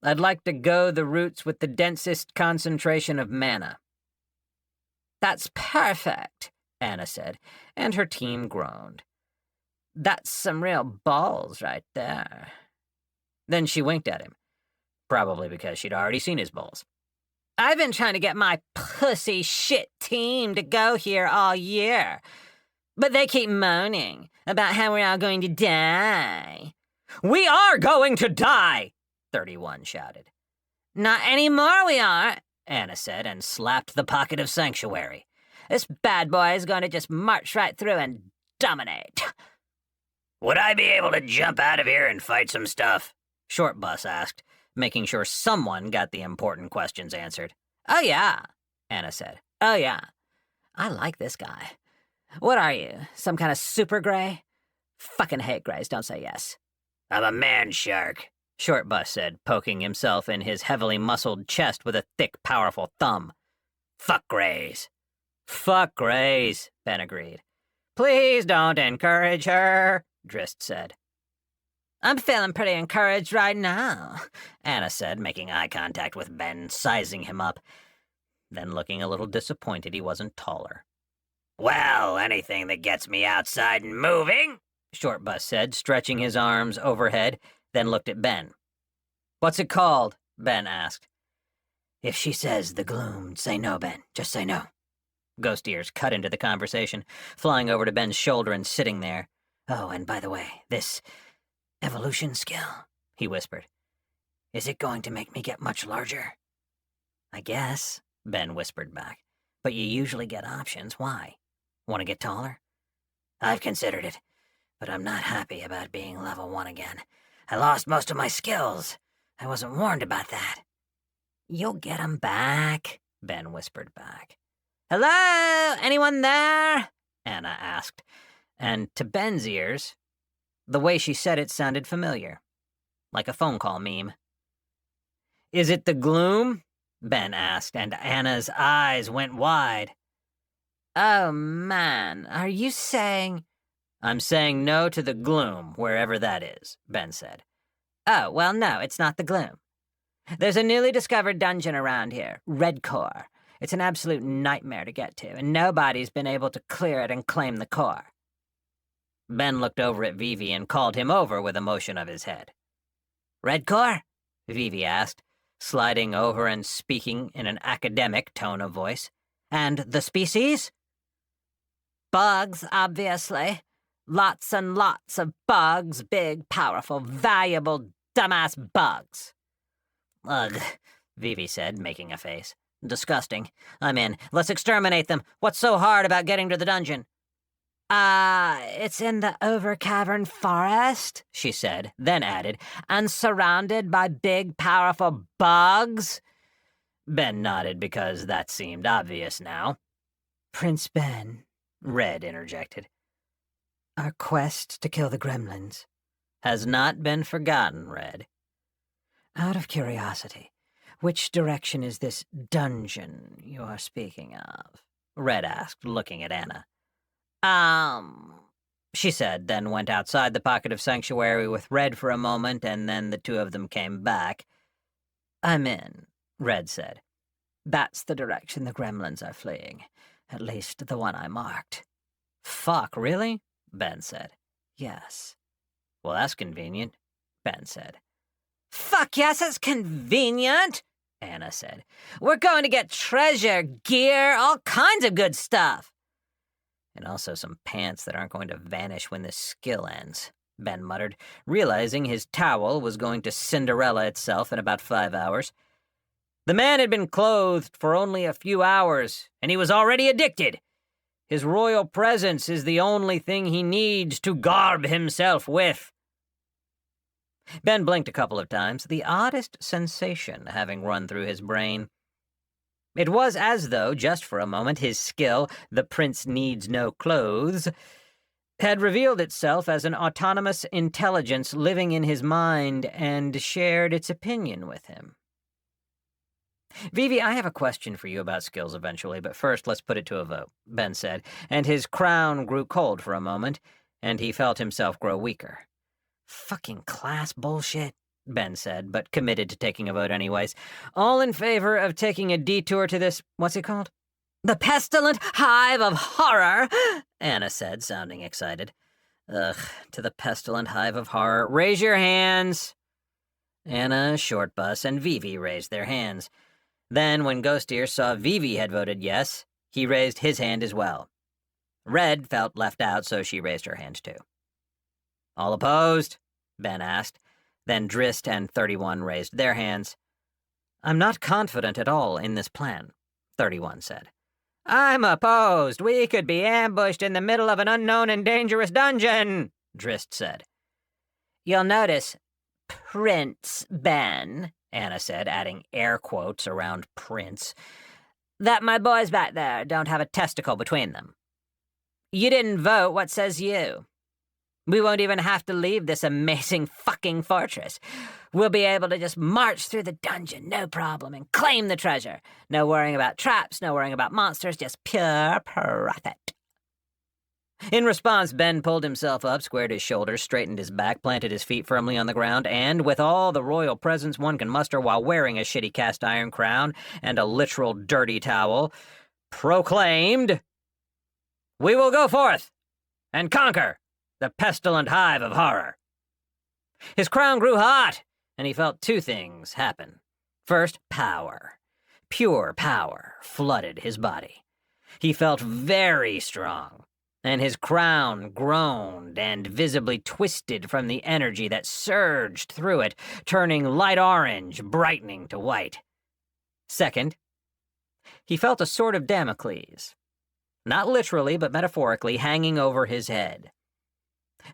Speaker 1: I'd like to go the routes with the densest concentration of mana. That's perfect, Anna said, and her team groaned. That's some real balls right there. Then she winked at him, probably because she'd already seen his balls. I've been trying to get my pussy shit team to go here all year, but they keep moaning about how we're all going to die. We are going to die, 31 shouted. Not anymore we are, Anna said, and slapped the pocket of sanctuary. This bad boy is going to just march right through and dominate. Would I be able to jump out of here and fight some stuff? Short Bus asked, making sure someone got the important questions answered. Oh yeah, Anna said. Oh yeah. I like this guy. What are you, some kind of super gray? Fucking hate grays, don't say yes. I'm a man shark, Short Bus said, poking himself in his heavily muscled chest with a thick, powerful thumb. Fuck grays. Fuck grays, Ben agreed. Please don't encourage her, Drist said. I'm feeling pretty encouraged right now, Anna said, making eye contact with Ben, sizing him up, then looking a little disappointed he wasn't taller. Well, anything that gets me outside and moving, Short Bus said, stretching his arms overhead, then looked at Ben. What's it called? Ben asked. If she says the gloom, say no, Ben. Just say no. Ghost Ears cut into the conversation, flying over to Ben's shoulder and sitting there. Oh, and by the way, this evolution skill, he whispered. Is it going to make me get much larger? I guess, Ben whispered back. But you usually get options. Why? Want to get taller? I've considered it, but I'm not happy about being level 1 again. I lost most of my skills. I wasn't warned about that. You'll get 'em back, Ben whispered back. Hello? Anyone there? Anna asked, and to Ben's ears, the way she said it sounded familiar, like a phone call meme. Is it the gloom? Ben asked, and Anna's eyes went wide. Oh, man, are you saying... I'm saying no to the gloom, wherever that is, Ben said. Oh, well, no, it's not the gloom. There's a newly discovered dungeon around here, Red Core. It's an absolute nightmare to get to, and nobody's been able to clear it and claim the core. Ben looked over at Vivi and called him over with a motion of his head. Red Core? Vivi asked, sliding over and speaking in an academic tone of voice. And the species? Bugs, obviously. Lots and lots of bugs, big, powerful, valuable, dumbass bugs. Ugh, Vivi said, making a face. Disgusting. I'm in. Let's exterminate them. What's so hard about getting to the dungeon? It's in the Overcavern Forest, she said, then added, and surrounded by big, powerful bugs? Ben nodded because that seemed obvious now. Prince Ben, Red interjected. Our quest to kill the gremlins has not been forgotten, Red,
Speaker 2: Out of curiosity, which direction is this dungeon you are speaking of?
Speaker 1: Red asked, looking at Anna. She said, then went outside the pocket of sanctuary with Red for a moment, and then the two of them came back.
Speaker 2: I'm in, Red said. That's the direction the gremlins are fleeing. At least the one I marked.
Speaker 1: Fuck, really? Ben said.
Speaker 2: Yes.
Speaker 1: Well, that's convenient, Ben said.
Speaker 2: Fuck yes, it's convenient, Anna said. We're going to get treasure, gear, all kinds of good stuff.
Speaker 1: And also some pants that aren't going to vanish when this skill ends, Ben muttered, realizing his towel was going to Cinderella itself in about 5 hours. The man had been clothed for only a few hours, and he was already addicted. His royal presence is the only thing he needs to garb himself with. Ben blinked a couple of times, the oddest sensation having run through his brain. It was as though, just for a moment, his skill, the prince needs no clothes, had revealed itself as an autonomous intelligence living in his mind and shared its opinion with him. Vivi, I have a question for you about skills eventually, but first let's put it to a vote, Ben said, and his crown grew cold for a moment, and he felt himself grow weaker. Fucking class bullshit, Ben said, but committed to taking a vote anyways. All in favor of taking a detour to this, what's it called?
Speaker 2: The pestilent hive of horror,
Speaker 1: Anna said, sounding excited. Ugh, to the pestilent hive of horror. Raise your hands. Anna, Shortbus, and Vivi raised their hands. Then, when Ghost Ear saw Vivi had voted yes, he raised his hand as well. Red felt left out, so she raised her hand too. All opposed? Ben asked. Then Drist and 31 raised their hands. I'm not confident at all in this plan, 31 said. I'm opposed. We could be ambushed in the middle of an unknown and dangerous dungeon, Drist said.
Speaker 2: You'll notice, Prince Ben, Anna said, adding air quotes around Prince, that my boys back there don't have a testicle between them. You didn't vote, what says you? We won't even have to leave this amazing fucking fortress. We'll be able to just march through the dungeon, no problem, and claim the treasure. No worrying about traps, no worrying about monsters, just pure profit. In response, Ben pulled himself up, squared his shoulders, straightened his back, planted his feet firmly on the ground, and, with all the royal presence one can muster while wearing a shitty cast-iron crown and a literal dirty towel, proclaimed, "We will go forth and conquer the pestilent hive of horror." His crown grew hot, and he felt two things happen. First, power. Pure power flooded his body. He felt very strong, and his crown groaned and visibly twisted from the energy that surged through it, turning light orange, brightening to white. Second, he felt a sword of Damocles, not literally but metaphorically, hanging over his head.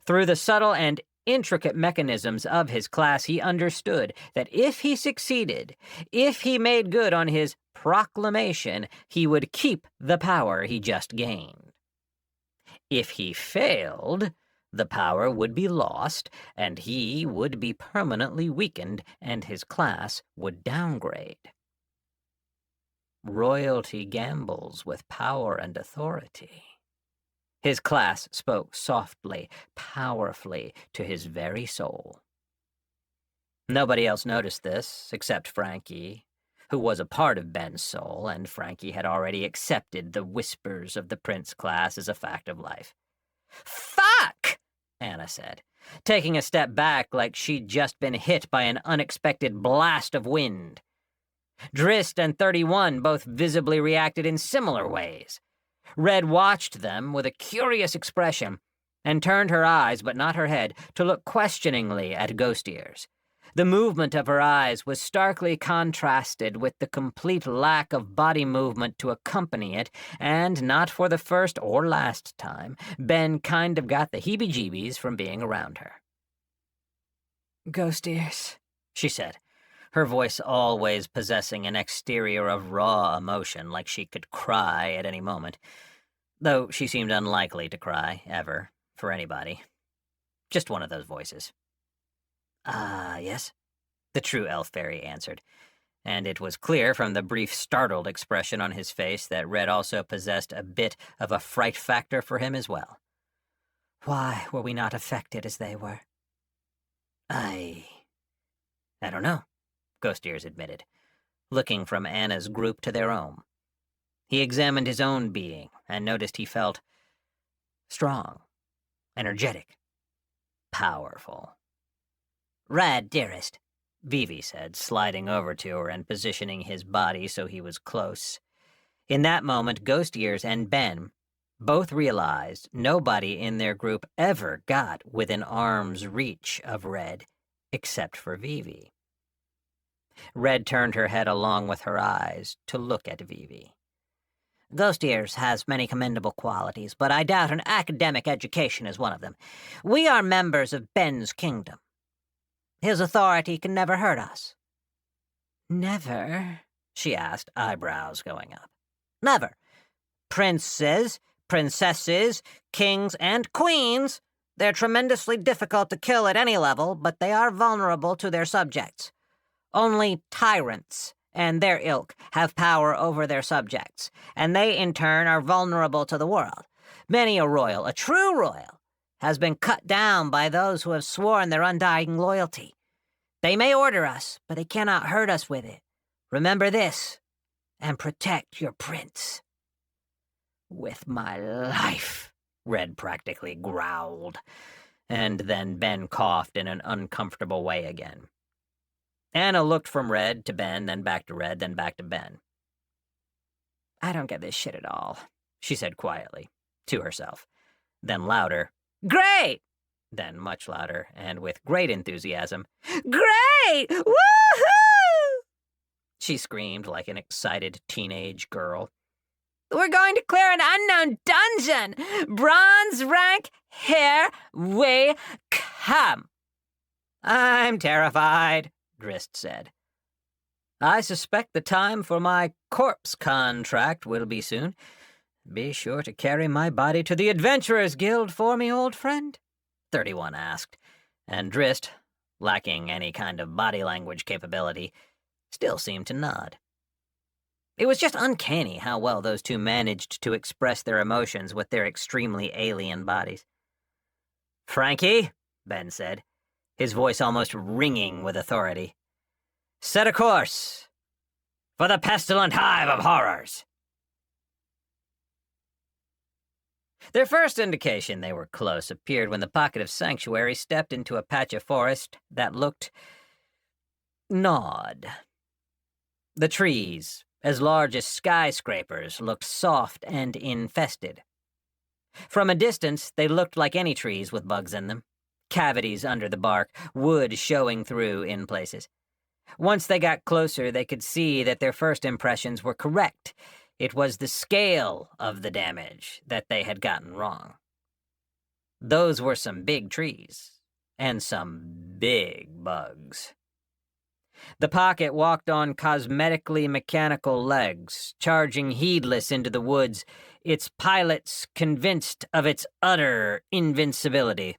Speaker 2: Through the subtle and intricate mechanisms of his class, he understood that if he succeeded, if he made good on his proclamation, he would keep the power he just gained. If he failed, the power would be lost, and he would be permanently weakened, and his class would downgrade. Royalty gambles with power and authority. His class spoke softly, powerfully, to his very soul. Nobody else noticed this, except Frankie, who was a part of Ben's soul, and Frankie had already accepted the whispers of the prince class as a fact of life. "Fuck!" Anna said, taking a step back like she'd just been hit by an unexpected blast of wind. Drist and 31 both visibly reacted in similar ways. Red watched them with a curious expression and turned her eyes, but not her head, to look questioningly at Ghost Ears. The movement of her eyes was starkly contrasted with the complete lack of body movement to accompany it, and not for the first or last time, Ben kind of got the heebie-jeebies from being around her. "Ghost Ears," she said, her voice always possessing an exterior of raw emotion, like she could cry at any moment, though she seemed unlikely to cry, ever, for anybody. Just one of those voices. Yes?"
Speaker 1: the true elf fairy answered, and it was clear from the brief startled expression on his face that Red also possessed a bit of a fright factor for him as well.
Speaker 2: Why were we not affected as they were?
Speaker 1: I don't know, Ghost Ears admitted, looking from Anna's group to their own. He examined his own being and noticed he felt strong, energetic, powerful.
Speaker 2: Red, dearest,
Speaker 1: Vivi said, sliding over to her and positioning his body so he was close. In that moment, Ghost Ears and Ben both realized nobody in their group ever got within arm's reach of Red, except for Vivi. Red turned her head along with her eyes to look at Vivi.
Speaker 2: Ghost Ears has many commendable qualities, but I doubt an academic education is one of them. We are members of Ben's kingdom. His authority can never hurt us.
Speaker 1: Never? She asked, eyebrows going up.
Speaker 2: Never. Princes, princesses, kings, and queens, they're tremendously difficult to kill at any level, but they are vulnerable to their subjects. Only tyrants and their ilk have power over their subjects, and they in turn are vulnerable to the world. Many a royal, a true royal, has been cut down by those who have sworn their undying loyalty. They may order us, but they cannot hurt us with it. Remember this, and protect your prince.
Speaker 1: With my life, Red practically growled, and then Ben coughed in an uncomfortable way again. Anna looked from Red to Ben, then back to Red, then back to Ben.
Speaker 2: I don't get this shit at all,
Speaker 1: she said quietly, to herself. Then louder, Great! Then much louder, and with great enthusiasm,
Speaker 2: Great! Woohoo!
Speaker 1: She screamed like an excited teenage girl.
Speaker 2: We're going to clear an unknown dungeon! Bronze rank, here we come!
Speaker 1: I'm terrified, Grist said. I suspect the time for my corpse contract will be soon. Be sure to carry my body to the Adventurers Guild for me, old friend, 31 asked, and Drist, lacking any kind of body language capability, still seemed to nod. It was just uncanny how well those two managed to express their emotions with their extremely alien bodies. Frankie, Ben said, his voice almost ringing with authority, set a course for the pestilent hive of horrors. Their first indication they were close appeared when the pocket of sanctuary stepped into a patch of forest that looked gnawed. The trees, as large as skyscrapers, looked soft and infested. From a distance, they looked like any trees with bugs in them, cavities under the bark, wood showing through in places. Once they got closer, they could see that their first impressions were correct. It was the scale of the damage that they had gotten wrong. Those were some big trees, and some big bugs. The pocket walked on cosmetically mechanical legs, charging heedless into the woods, its pilots convinced of its utter invincibility.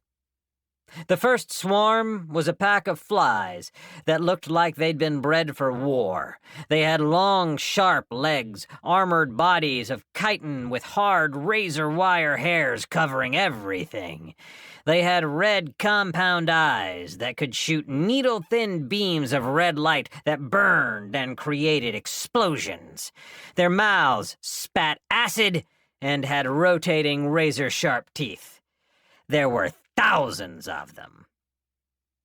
Speaker 1: The first swarm was a pack of flies that looked like they'd been bred for war. They had long, sharp legs, armored bodies of chitin with hard razor-wire hairs covering everything. They had red compound eyes that could shoot needle-thin beams of red light that burned and created explosions. Their mouths spat acid and had rotating razor-sharp teeth. There were thousands of them.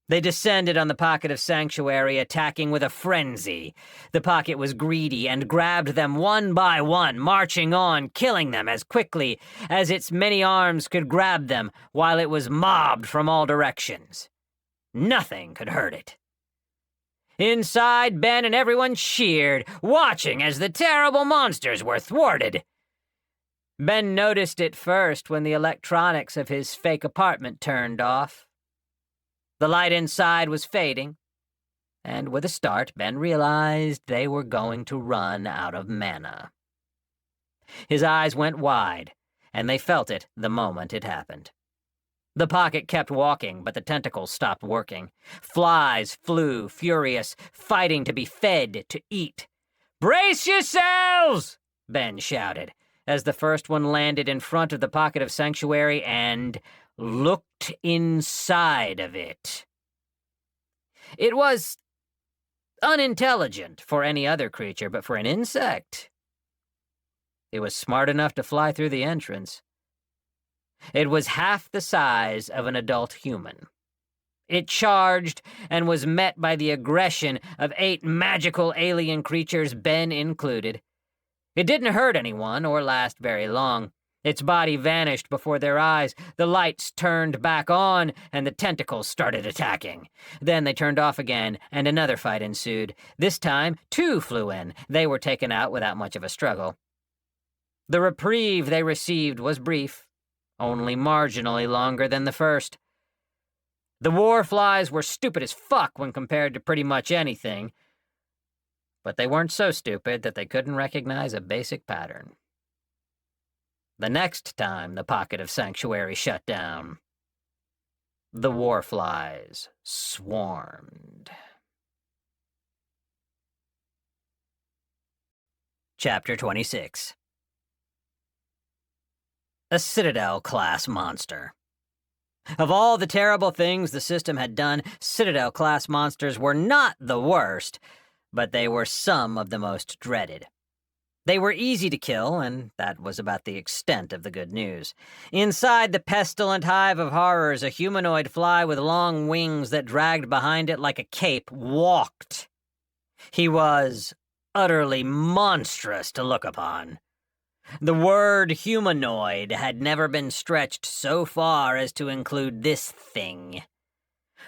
Speaker 1: They descended on the pocket of sanctuary, attacking with a frenzy. The pocket was greedy and grabbed them one by one, marching on, killing them as quickly as its many arms could grab them, while it was mobbed from all directions. Nothing could hurt it. Inside, Ben and everyone cheered, watching as the terrible monsters were thwarted. Ben noticed it first when the electronics of his fake apartment turned off. The light inside was fading, and with a start, Ben realized they were going to run out of mana. His eyes went wide, and they felt it the moment it happened. The pocket kept walking, but the tentacles stopped working. Flies flew, furious, fighting to be fed, to eat. "Brace yourselves!" Ben shouted, as the first one landed in front of the pocket of sanctuary and looked inside of it. It was unintelligent for any other creature, but for an insect, it was smart enough to fly through the entrance. It was half the size of an adult human. It charged and was met by the aggression of 8 magical alien creatures, Ben included. It didn't hurt anyone or last very long. Its body vanished before their eyes, the lights turned back on, and the tentacles started attacking. Then they turned off again, and another fight ensued. This time, 2 flew in. They were taken out without much of a struggle. The reprieve they received was brief, only marginally longer than the first. The warflies were stupid as fuck when compared to pretty much anything, but they weren't so stupid that they couldn't recognize a basic pattern. The next time the pocket of sanctuary shut down, the warflies swarmed. Chapter 26. A Citadel-class monster. Of all the terrible things the system had done, Citadel-class monsters were not the worst, but they were some of the most dreaded. They were easy to kill, and that was about the extent of the good news. Inside the pestilent hive of horrors, a humanoid fly with long wings that dragged behind it like a cape walked. He was utterly monstrous to look upon. The word humanoid had never been stretched so far as to include this thing.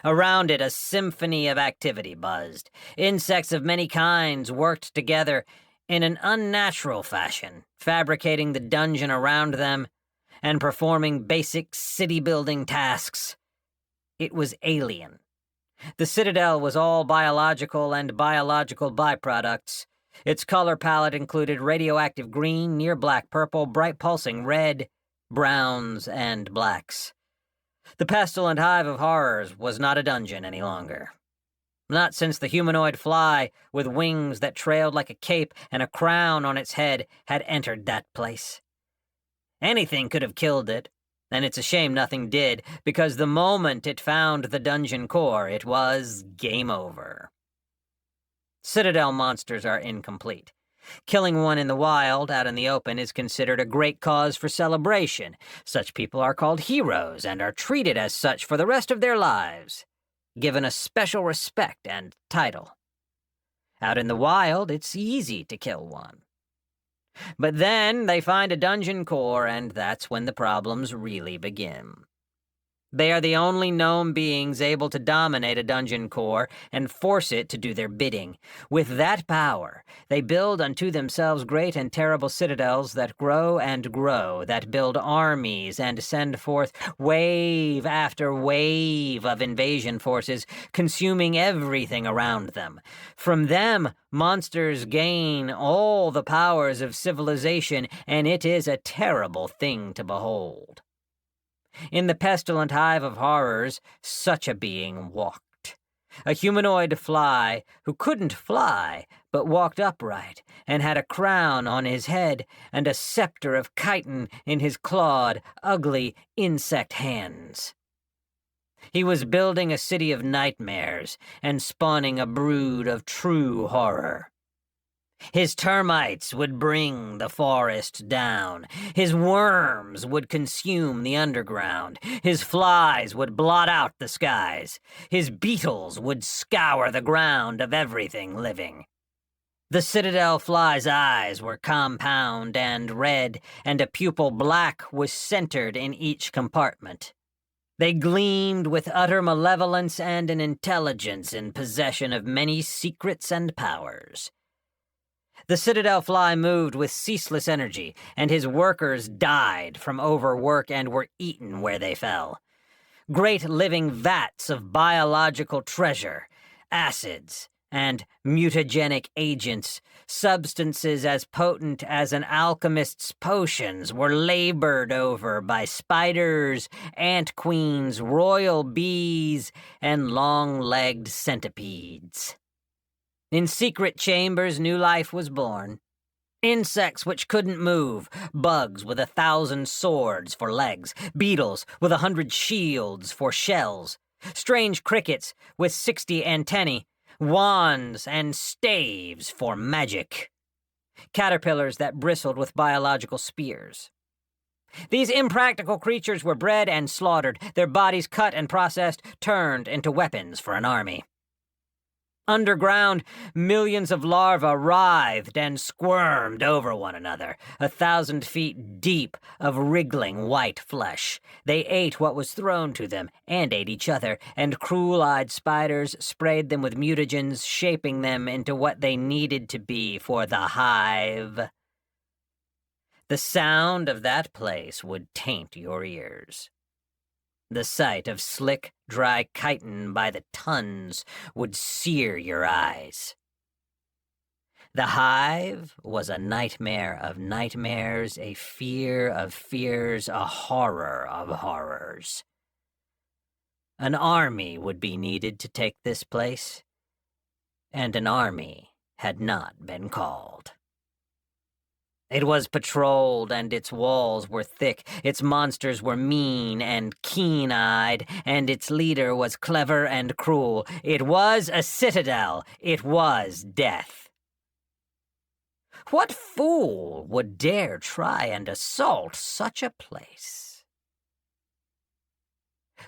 Speaker 1: Around it, a symphony of activity buzzed. Insects of many kinds worked together in an unnatural fashion, fabricating the dungeon around them and performing basic city-building tasks. It was alien. The Citadel was all biological and biological byproducts. Its color palette included radioactive green, near black purple, bright pulsing red, browns, and blacks. The pestilent hive of horrors was not a dungeon any longer. Not since the humanoid fly, with wings that trailed like a cape and a crown on its head, had entered that place. Anything could have killed it, and it's a shame nothing did, because the moment it found the dungeon core, it was game over. Citadel monsters are incomplete. Killing one in the wild, out in the open, is considered a great cause for celebration. Such people are called heroes and are treated as such for the rest of their lives, given a special respect and title. Out in the wild, it's easy to kill one. But then they find a dungeon core, and that's when the problems really begin. They are the only known beings able to dominate a dungeon core and force it to do their bidding. With that power, they build unto themselves great and terrible citadels that grow and grow, that build armies and send forth wave after wave of invasion forces, consuming everything around them. From them, monsters gain all the powers of civilization, and it is a terrible thing to behold. In the pestilent hive of horrors, such a being walked. A humanoid fly who couldn't fly, but walked upright, and had a crown on his head and a scepter of chitin in his clawed, ugly insect hands. He was building a city of nightmares and spawning a brood of true horror. His termites would bring the forest down. His worms would consume the underground. His flies would blot out the skies. His beetles would scour the ground of everything living. The Citadel fly's eyes were compound and red, and a pupil black was centered in each compartment. They gleamed with utter malevolence and an intelligence in possession of many secrets and powers. The Citadel fly moved with ceaseless energy, and his workers died from overwork and were eaten where they fell. Great living vats of biological treasure, acids,
Speaker 2: and mutagenic agents, substances as potent as an alchemist's potions, were labored over by spiders, ant queens, royal bees, and long-legged centipedes. In secret chambers, new life was born. Insects which couldn't move, bugs with 1,000 swords for legs, beetles with 100 shields for shells, strange crickets with 60 antennae, wands and staves for magic, caterpillars that bristled with biological spears. These impractical creatures were bred and slaughtered, their bodies cut and processed, turned into weapons for an army. Underground, millions of larvae writhed and squirmed over one another, 1,000 feet deep of wriggling white flesh. They ate what was thrown to them, and ate each other, and cruel-eyed spiders sprayed them with mutagens, shaping them into what they needed to be for the hive. The sound of that place would taint your ears. The sight of slick, dry chitin by the tons would sear your eyes. The hive was a nightmare of nightmares, a fear of fears, a horror of horrors. An army would be needed to take this place, and an army had not been called. It was patrolled, and its walls were thick, its monsters were mean and keen-eyed, and its leader was clever and cruel. It was a citadel. It was death. What fool would dare try and assault such a place?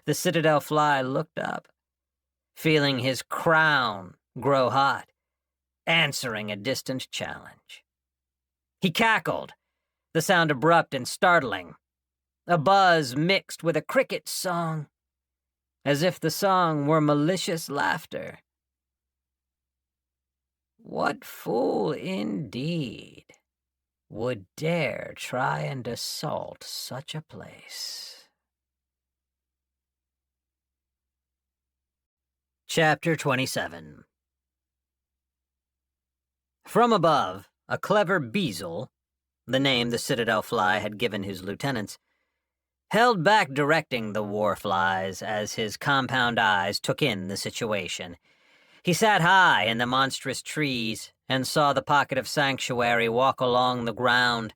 Speaker 2: The citadel fly looked up, feeling his crown grow hot, answering a distant challenge. He cackled, the sound abrupt and startling, a buzz mixed with a cricket's song, as if the song were malicious laughter. What fool indeed would dare try and assault such a place? Chapter 27. From above, a clever Beazle, the name the Citadel Fly had given his lieutenants, held back directing the warflies as his compound eyes took in the situation. He sat high in the monstrous trees and saw the pocket of sanctuary walk along the ground,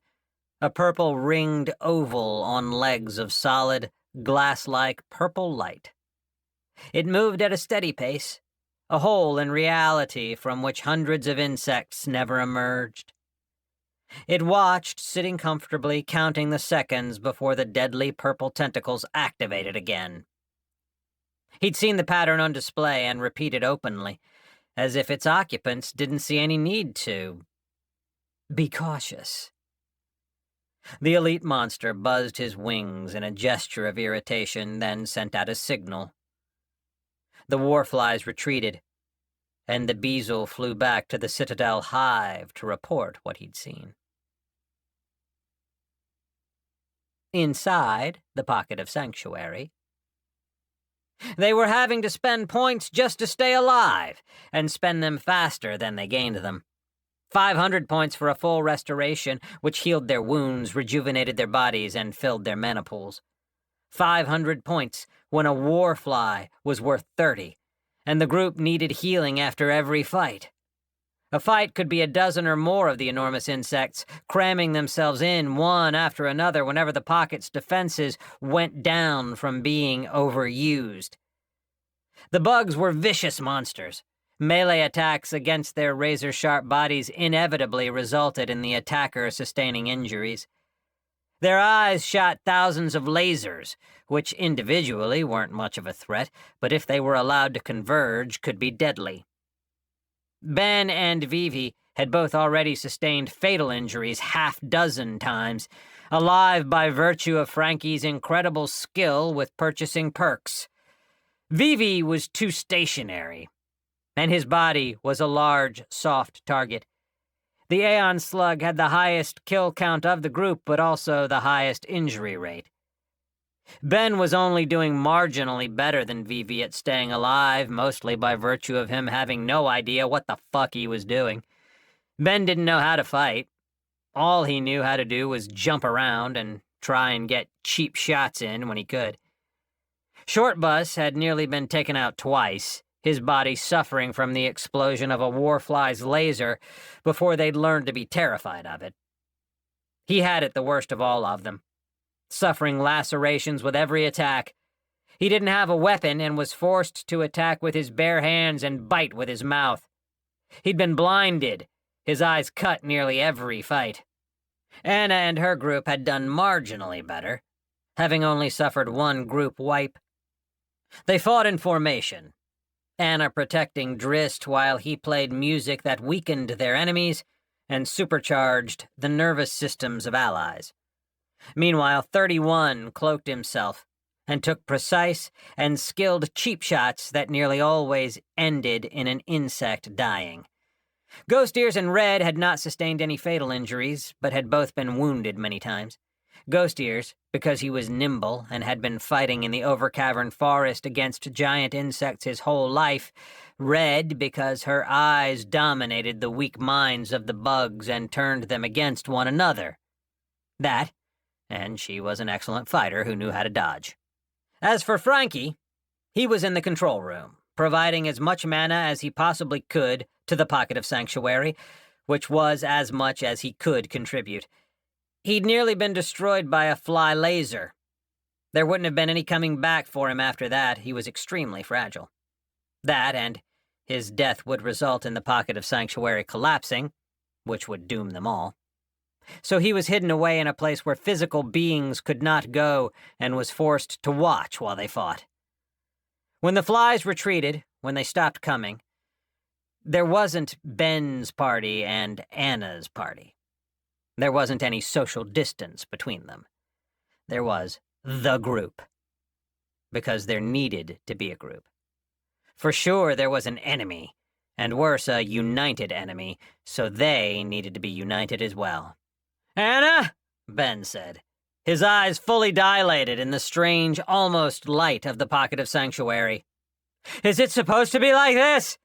Speaker 2: a purple-ringed oval on legs of solid, glass-like purple light. It moved at a steady pace, a hole in reality from which hundreds of insects never emerged. It watched, sitting comfortably, counting the seconds before the deadly purple tentacles activated again. He'd seen the pattern on display and repeated openly, as if its occupants didn't see any need to. Be cautious. The elite monster buzzed his wings in a gesture of irritation, then sent out a signal. The warflies retreated, and the Beazle flew back to the Citadel hive to report what he'd seen. Inside the pocket of sanctuary, they were having to spend points just to stay alive, and spend them faster than they gained them. 500 points for a full restoration, which healed their wounds, rejuvenated their bodies, and filled their mana pools. 500 points when a warfly was worth 30, and the group needed healing after every fight. A fight could be a dozen or more of the enormous insects, cramming themselves in one after another whenever the pocket's defenses went down from being overused. The bugs were vicious monsters. Melee attacks against their razor-sharp bodies inevitably resulted in the attacker sustaining injuries. Their eyes shot thousands of lasers, which individually weren't much of a threat, but if they were allowed to converge, could be deadly. Ben and Vivi had both already sustained fatal injuries 6 times, alive by virtue of Frankie's incredible skill with purchasing perks. Vivi was too stationary, and his body was a large, soft target. The Aeon Slug had the highest kill count of the group, but also the highest injury rate.
Speaker 1: Ben was only doing marginally better than Vivi at staying alive, mostly by virtue of him having no idea what the fuck he was doing. Ben didn't know how to fight. All he knew how to do was jump around and try and get cheap shots in when he could. Short Bus had nearly been taken out twice, his body suffering from the explosion of a warfly's laser before they'd learned to be terrified of it. He had it the worst of all of them, suffering lacerations with every attack. He didn't have a weapon and was forced to attack with his bare hands and bite with his mouth. He'd been blinded, his eyes cut nearly every fight. Anna and her group had done marginally better, having only suffered one group wipe. They fought in formation, Anna protecting Drist while he played music that weakened their enemies and supercharged the nervous systems of allies. Meanwhile, 31 cloaked himself and took precise and skilled cheap shots that nearly always ended in an insect dying. Ghost Ears and Red had not sustained any fatal injuries, but had both been wounded many times. Ghost Ears, because he was nimble and had been fighting in the Overcavern forest against giant insects his whole life. Red, because her eyes dominated the weak minds of the bugs and turned them against one another. That, and she was an excellent fighter who knew how to dodge. As for Frankie, he was in the control room, providing as much mana as he possibly could to the Pocket of Sanctuary, which was as much as he could contribute. He'd nearly been destroyed by a fly laser. There wouldn't have been any coming back for him after that. He was extremely fragile. That, and his death would result in the Pocket of Sanctuary collapsing, which would doom them all. So he was hidden away in a place where physical beings could not go and was forced to watch while they fought. When the flies retreated, when they stopped coming, there wasn't Ben's party and Anna's party. There wasn't any social distance between them. There was the group. Because there needed to be a group. For sure there was an enemy, and worse, a united enemy, so they needed to be united as well. "Anna?" Ben said, his eyes fully dilated in the strange, almost light of the Pocket of Sanctuary. "Is it supposed to be like this?"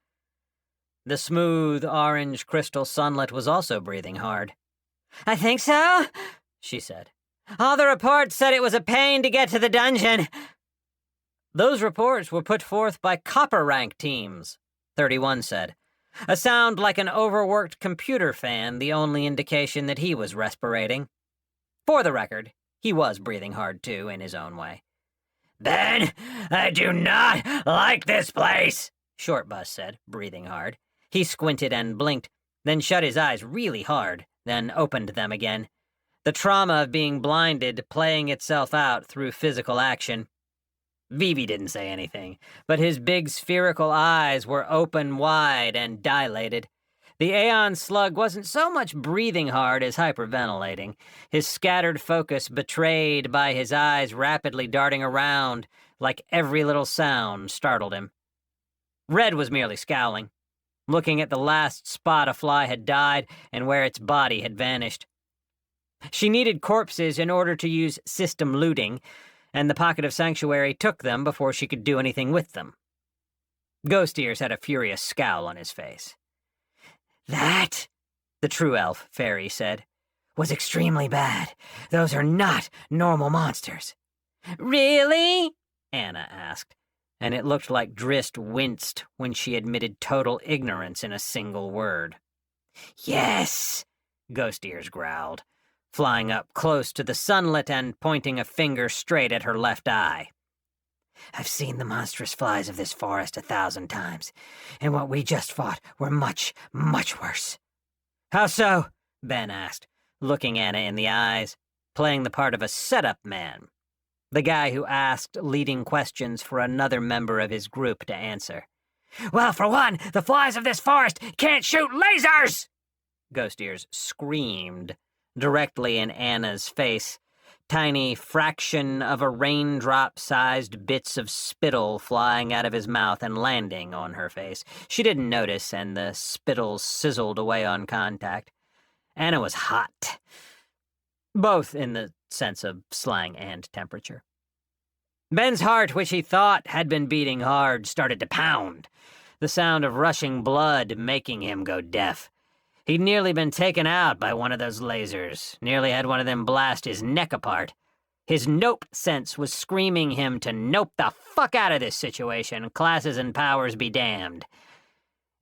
Speaker 1: The smooth, orange crystal sunlit was also breathing hard. "I think so," she said. "All the reports said it was a pain to get to the dungeon." "Those reports were put forth by copper rank teams," 31 said. A sound like an overworked computer fan, the only indication that he was respirating. For the record, he was breathing hard too, in his own way. "Ben, I do not like this place," Short Bus said, breathing hard. He squinted and blinked, then shut his eyes really hard, then opened them again. The trauma of being blinded playing itself out through physical action. Vivi didn't say anything, but his big spherical eyes were open wide and dilated. The Aeon Slug wasn't so much breathing hard as hyperventilating, his scattered focus betrayed by his eyes rapidly darting around, like every little sound startled him. Red was merely scowling, looking at the last spot a fly had died and where its body had vanished. She needed corpses in order to use system looting, and the Pocket of Sanctuary took them before she could do anything with them. Ghost Ears had a furious scowl on his face. "That," the true elf fairy said, "was extremely bad. Those are not normal monsters." "Really?" Anna asked, and it looked like Drist winced when she admitted total ignorance in a single word. "Yes," Ghost Ears growled, flying up close to the sunlit and pointing a finger straight at her left eye. "I've seen the monstrous flies of this forest 1,000 times, and what we just fought were much, much worse." "How so?" Ben asked, looking Anna in the eyes, playing the part of a setup man, the guy who asked leading questions for another member of his group to answer. "Well, for one, the flies of this forest can't shoot lasers!" Ghost Ears screamed, directly in Anna's face, tiny fraction of a raindrop-sized bits of spittle flying out of his mouth and landing on her face. She didn't notice, and the spittle sizzled away on contact. Anna was hot, both in the sense of slang and temperature. Ben's heart, which he thought had been beating hard, started to pound, the sound of rushing blood making him go deaf. He'd nearly been taken out by one of those lasers, nearly had one of them blast his neck apart. His nope sense was screaming him to nope the fuck out of this situation, classes and powers be damned.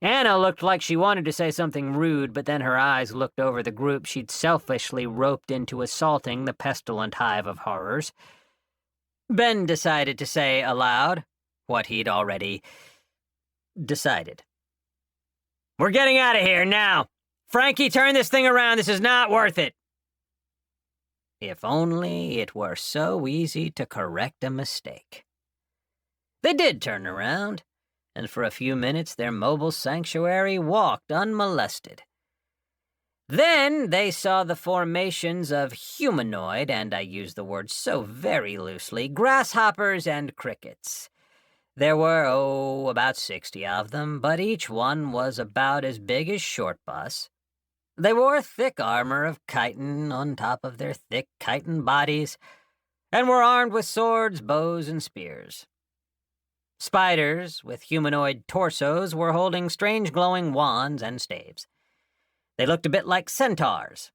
Speaker 1: Anna looked like she wanted to say something rude, but then her eyes looked over the group she'd selfishly roped into assaulting the pestilent hive of horrors. Ben decided to say aloud what he'd already decided. "We're getting out of here now! Frankie, turn this thing around. This is not worth it." If only it were so easy to correct a mistake. They did turn around, and for a few minutes their mobile sanctuary walked unmolested. Then they saw the formations of humanoid, and I use the word so very loosely, grasshoppers and crickets. There were, about 60 of them, but each one was about as big as Shortbus. They wore thick armor of chitin on top of their thick chitin bodies, and were armed with swords, bows, and spears. Spiders with humanoid torsos were holding strange glowing wands and staves. They looked a bit like centaurs,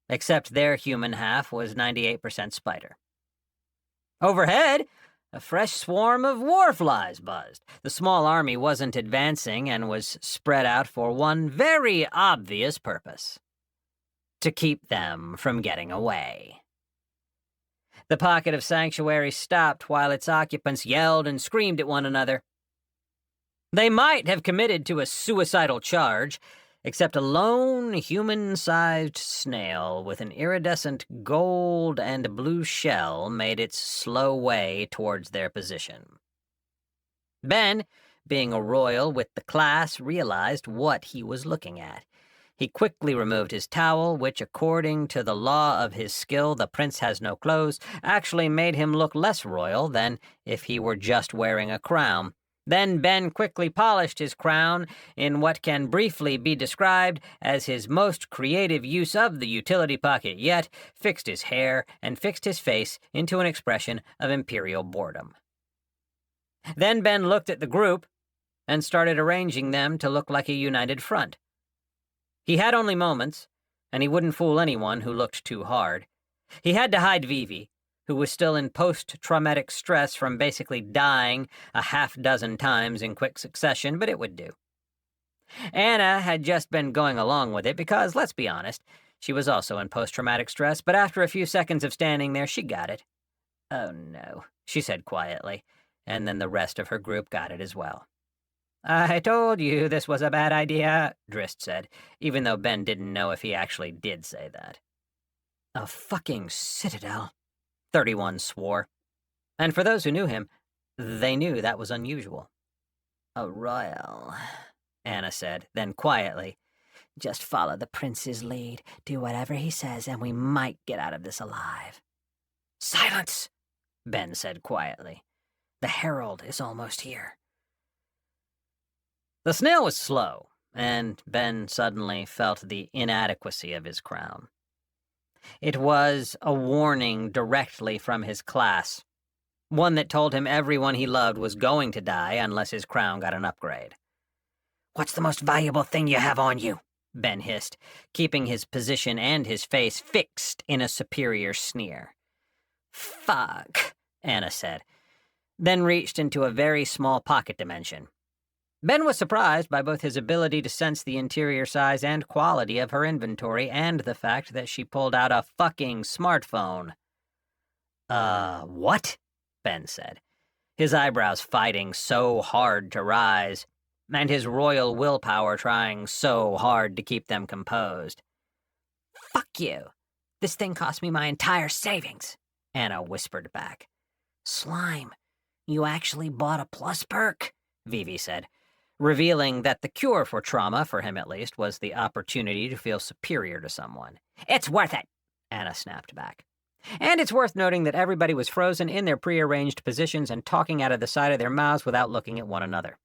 Speaker 1: except their human half was 98% spider. Overhead, a fresh swarm of warflies buzzed. The small army wasn't advancing and was spread out for one very obvious purpose: to keep them from getting away. The pocket of sanctuary stopped while its occupants yelled and screamed at one another. They might have committed to a suicidal charge, except a lone, human-sized snail with an iridescent gold and blue shell made its slow way towards their position. Ben, being a royal with the class, realized what he was looking at. He quickly removed his towel, which, according to the law of his skill, the prince has no clothes, actually made him look less royal than if he were just wearing a crown. Then Ben quickly polished his crown in what can briefly be described as his most creative use of the utility pocket yet, fixed his hair, and fixed his face into an expression of imperial boredom. Then Ben looked at the group and started arranging them to look like a united front. He had only moments, and he wouldn't fool anyone who looked too hard. He had to hide Vivi, who was still in post-traumatic stress from basically dying a half-dozen times in quick succession, but it would do. Anna had just been going along with it because, let's be honest, she was also in post-traumatic stress, but after a few seconds of standing there, she got it. "Oh no," she said quietly, and then the rest of her group got it as well. "I told you this was a bad idea," Drist said, even though Ben didn't know if he actually did say that. "A fucking citadel," 31 swore. And for those who knew him, they knew that was unusual. "A royal," Anna said, then quietly, "just follow the prince's lead, do whatever he says, and we might get out of this alive." "Silence," Ben said quietly. "The herald is almost here." The snail was slow, and Ben suddenly felt the inadequacy of his crown. It was a warning directly from his class, one that told him everyone he loved was going to die unless his crown got an upgrade. "What's the most valuable thing you have on you?" Ben hissed, keeping his position and his face fixed in a superior sneer. "Fuck," Anna said, then reached into a very small pocket dimension. Ben was surprised by both his ability to sense the interior size and quality of her inventory and the fact that she pulled out a fucking smartphone. What?" Ben said, his eyebrows fighting so hard to rise, and his royal willpower trying so hard to keep them composed. "Fuck you. This thing cost me my entire savings," Anna whispered back. "Slime, you actually bought a plus perk?" Vivi said, revealing that the cure for trauma, for him at least, was the opportunity to feel superior to someone. "It's worth it," Anna snapped back. And it's worth noting that everybody was frozen in their prearranged positions and talking out of the side of their mouths without looking at one another.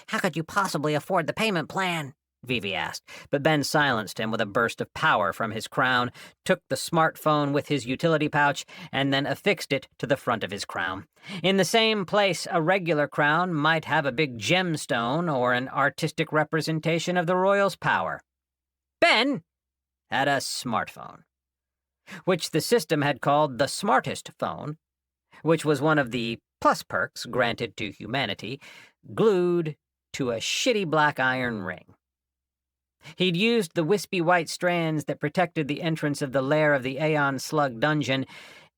Speaker 1: "How could you possibly afford the payment plan?" Vivi asked, but Ben silenced him with a burst of power from his crown, took the smartphone with his utility pouch, and then affixed it to the front of his crown. In the same place a regular crown might have a big gemstone or an artistic representation of the royal's power. Ben had a smartphone, which the system had called the smartest phone, which was one of the plus perks granted to humanity, glued to a shitty black iron ring. He'd used the wispy white strands that protected the entrance of the lair of the Aeon Slug dungeon.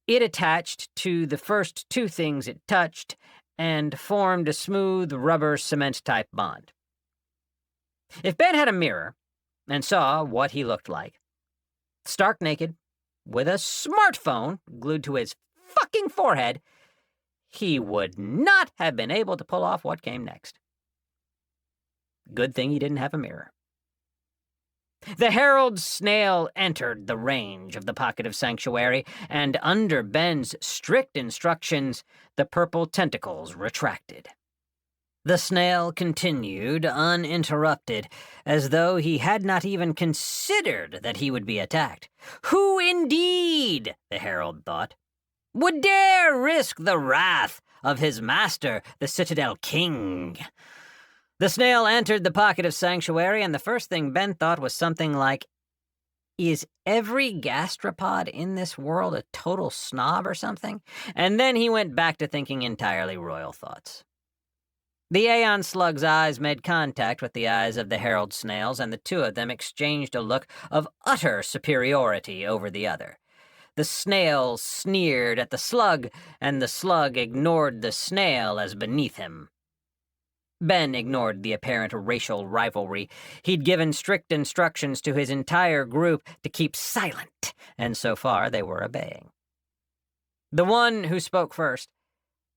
Speaker 1: It attached to the first two things it touched and formed a smooth rubber cement-type bond. If Ben had a mirror and saw what he looked like, stark naked, with a smartphone glued to his fucking forehead, he would not have been able to pull off what came next. Good thing he didn't have a mirror. The herald snail entered the range of the pocket of sanctuary, and under Ben's strict instructions, the purple tentacles retracted. The snail continued uninterrupted, as though he had not even considered that he would be attacked. Who indeed, the herald thought, would dare risk the wrath of his master, the Citadel King? The snail entered the pocket of sanctuary, and the first thing Ben thought was something like, is every gastropod in this world a total snob or something? And then he went back to thinking entirely royal thoughts. The Aeon Slug's eyes made contact with the eyes of the herald snails, and the two of them exchanged a look of utter superiority over the other. The snail sneered at the slug, and the slug ignored the snail as beneath him. Ben ignored the apparent racial rivalry. He'd given strict instructions to his entire group to keep silent, and so far they were obeying. The one who spoke first,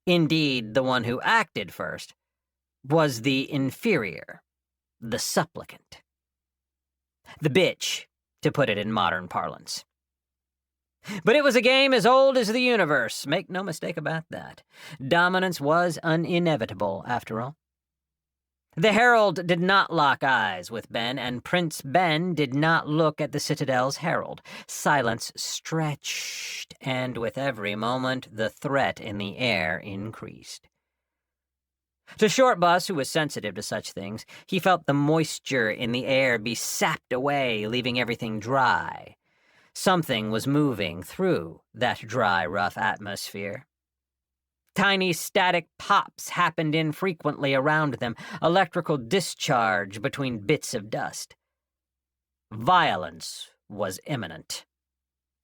Speaker 1: indeed the one who acted first, was the inferior, the supplicant. The bitch, to put it in modern parlance. But it was a game as old as the universe, make no mistake about that. Dominance was inevitable, after all. The herald did not lock eyes with Ben, and Prince Ben did not look at the Citadel's herald. Silence stretched, and with every moment the threat in the air increased. To Shortbus, who was sensitive to such things, he felt the moisture in the air be sapped away, leaving everything dry. Something was moving through that dry, rough atmosphere. Tiny static pops happened infrequently around them, electrical discharge between bits of dust. Violence was imminent.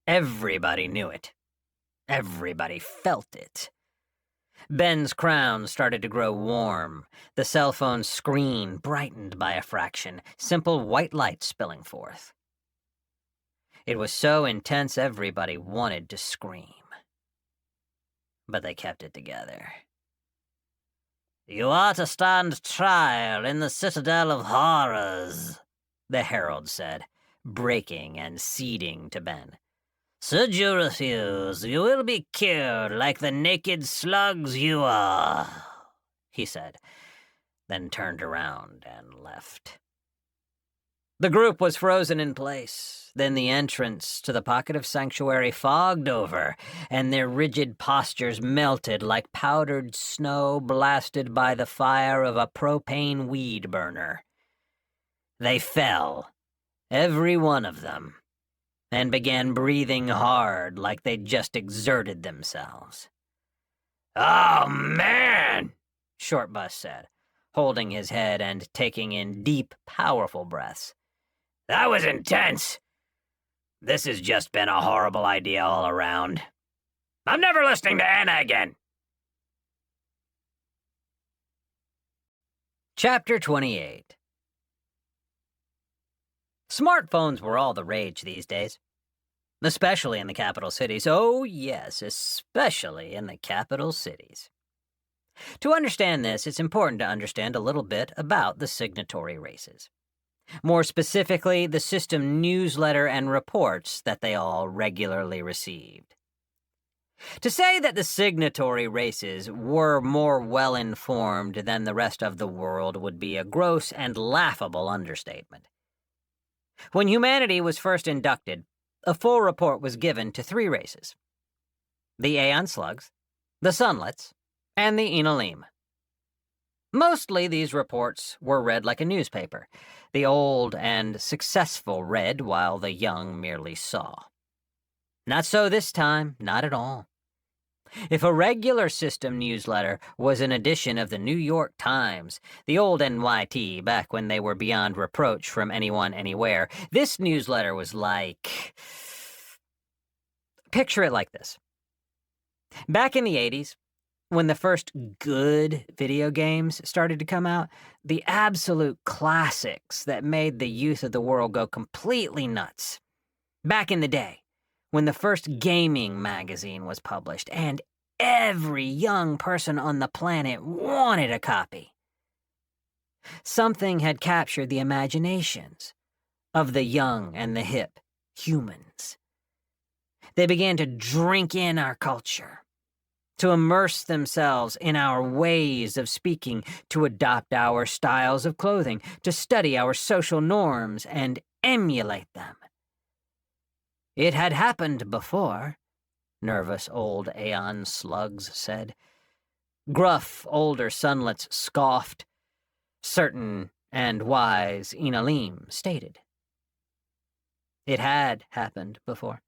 Speaker 1: Everybody knew it. Everybody felt it. Ben's crown started to grow warm, the cell phone screen brightened by a fraction, simple white light spilling forth. It was so intense everybody wanted to scream. But they kept it together. "You are to stand trial in the Citadel of Horrors," the herald said, breaking and ceding to Ben. "Should you refuse, you will be killed like the naked slugs you are," he said, then turned around and left. The group was frozen in place. Then the entrance to the pocket of sanctuary fogged over, and their rigid postures melted like powdered snow blasted by the fire of a propane weed burner. They fell, every one of them, and began breathing hard like they'd just exerted themselves. "Oh, man!" Shortbus said, holding his head and taking in deep, powerful breaths. "That was intense. This has just been a horrible idea all around. I'm never listening to Anna again." Chapter 28. Smartphones were all the rage these days. Especially in the capital cities. Oh, yes, especially in the capital cities. To understand this, it's important to understand a little bit about the signatory races. More specifically, the system newsletter and reports that they all regularly received. To say that the signatory races were more well-informed than the rest of the world would be a gross and laughable understatement. When humanity was first inducted, a full report was given to 3 races: the Aeon Slugs, the Sunlets, and the Enalim. Mostly these reports were read like a newspaper. The old and successful read while the young merely saw. Not so this time, not at all. If a regular system newsletter was an edition of the New York Times, the old NYT back when they were beyond reproach from anyone anywhere, this newsletter was like... Picture it like this. Back in the 80s, when the first good video games started to come out, the absolute classics that made the youth of the world go completely nuts. Back in the day, when the first gaming magazine was published, and every young person on the planet wanted a copy. Something had captured the imaginations of the young and the hip humans. They began to drink in our culture, to immerse themselves in our ways of speaking, to adopt our styles of clothing, to study our social norms and emulate them. It had happened before, nervous old Aeon Slugs said. Gruff older Sunlets scoffed. Certain and wise Enalim stated. It had happened before.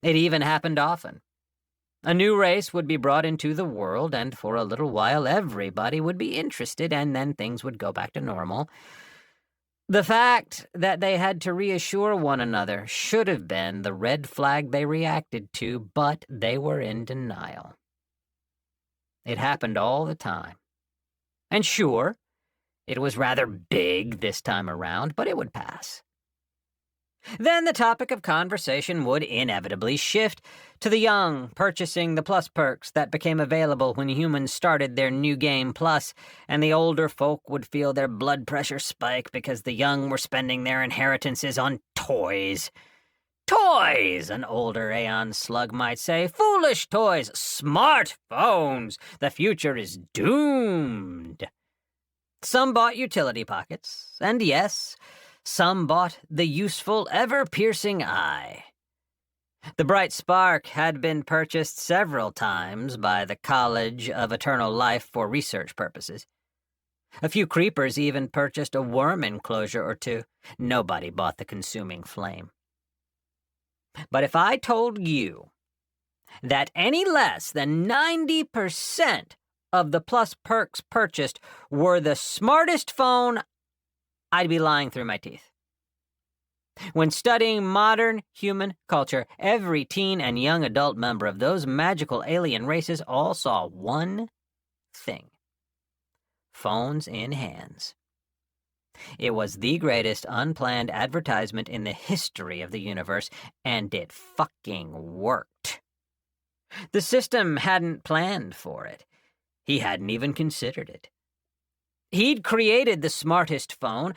Speaker 1: It even happened often. A new race would be brought into the world, and for a little while everybody would be interested, and then things would go back to normal. The fact that they had to reassure one another should have been the red flag they reacted to, but they were in denial. It happened all the time. And sure, it was rather big this time around, but it would pass. Then the topic of conversation would inevitably shift to the young purchasing the Plus perks that became available when humans started their new game Plus, and the older folk would feel their blood pressure spike because the young were spending their inheritances on toys. Toys, an older Aeon Slug might say. Foolish toys, smartphones. The future is doomed. Some bought utility pockets, and yes, some bought the useful, ever-piercing eye. The bright spark had been purchased several times by the College of Eternal Life for research purposes. A few creepers even purchased a worm enclosure or two. Nobody bought the consuming flame. But if I told you that any less than 90% of the Plus perks purchased were the smartest phone, I'd be lying through my teeth. When studying modern human culture, every teen and young adult member of those magical alien races all saw one thing: phones in hands. It was the greatest unplanned advertisement in the history of the universe, and it fucking worked. The system hadn't planned for it. He hadn't even considered it. He'd created the smartest phone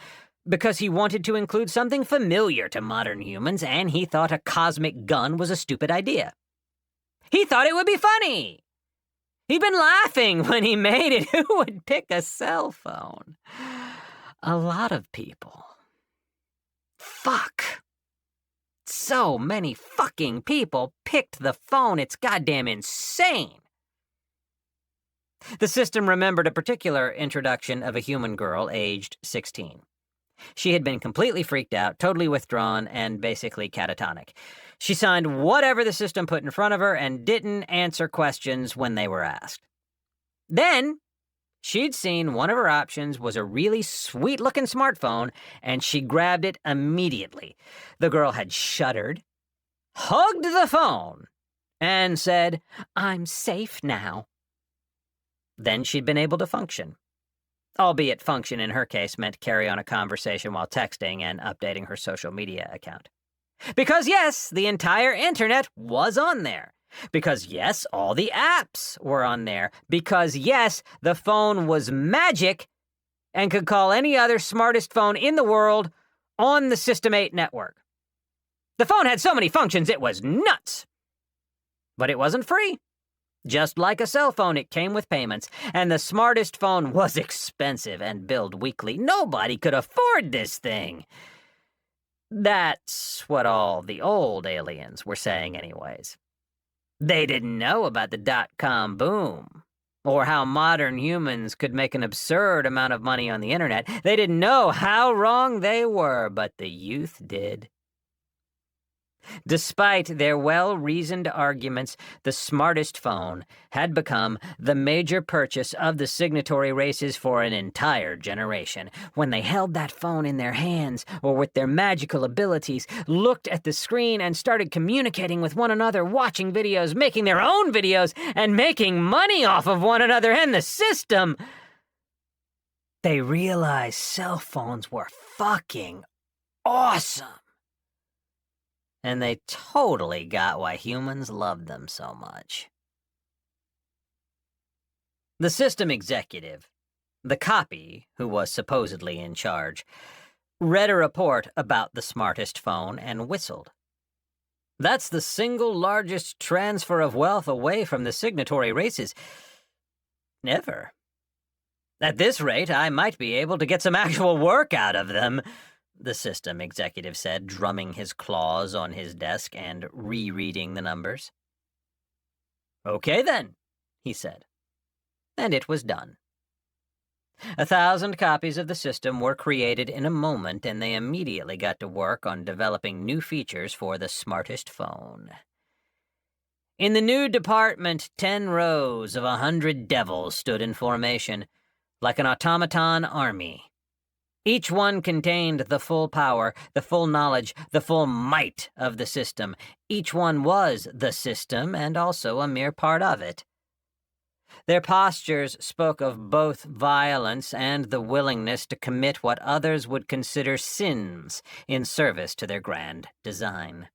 Speaker 1: because he wanted to include something familiar to modern humans, and he thought a cosmic gun was a stupid idea. He thought it would be funny. He'd been laughing when he made it. Who would pick a cell phone? A lot of people. Fuck. So many fucking people picked the phone, it's goddamn insane. The system remembered a particular introduction of a human girl aged 16. She had been completely freaked out, totally withdrawn, and basically catatonic. She signed whatever the system put in front of her and didn't answer questions when they were asked. Then, she'd seen one of her options was a really sweet-looking smartphone, and she grabbed it immediately. The girl had shuddered, hugged the phone, and said, "I'm safe now." Then she'd been able to function. Albeit function in her case meant carry on a conversation while texting and updating her social media account. Because yes, the entire internet was on there. Because yes, all the apps were on there. Because yes, the phone was magic and could call any other smartest phone in the world on the System 8 network. The phone had so many functions it was nuts. But it wasn't free. Just like a cell phone, it came with payments, and the smartest phone was expensive and billed weekly. Nobody could afford this thing. That's what all the old aliens were saying anyways. They didn't know about the dot-com boom, or how modern humans could make an absurd amount of money on the internet. They didn't know how wrong they were, but the youth did. Despite their well-reasoned arguments, the smartest phone had become the major purchase of the signatory races for an entire generation. When they held that phone in their hands, or with their magical abilities, looked at the screen and started communicating with one another, watching videos, making their own videos, and making money off of one another and the system, they realized cell phones were fucking awesome. And they totally got why humans loved them so much. The system executive, the copy who was supposedly in charge, read a report about the smartest phone and whistled. That's the single largest transfer of wealth away from the signatory races ever. At this rate, I might be able to get some actual work out of them, the system executive said, drumming his claws on his desk and rereading the numbers. Okay then, he said. And it was done. 1,000 copies of the system were created in a moment, and they immediately got to work on developing new features for the smartest phone. In the new department, 10 rows of 100 devils stood in formation, like an automaton army. Each one contained the full power, the full knowledge, the full might of the system. Each one was the system, and also a mere part of it. Their postures spoke of both violence and the willingness to commit what others would consider sins in service to their grand design.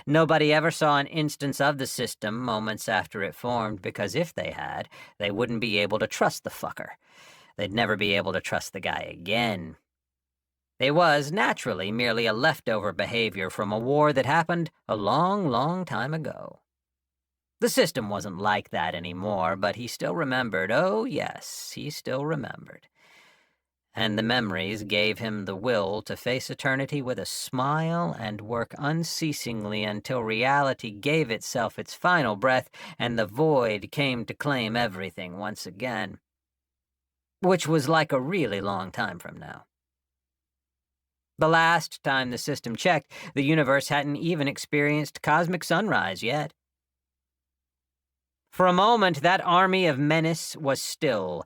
Speaker 1: Nobody ever saw an instance of the system moments after it formed, because if they had, they wouldn't be able to trust the fucker. They'd never be able to trust the guy again. It was, naturally, merely a leftover behavior from a war that happened a long, long time ago. The system wasn't like that anymore, but he still remembered. Oh, yes, he still remembered. And the memories gave him the will to face eternity with a smile and work unceasingly until reality gave itself its final breath and the void came to claim everything once again. Which was like a really long time from now. The last time the system checked, the universe hadn't even experienced cosmic sunrise yet. For a moment, that army of menace was still,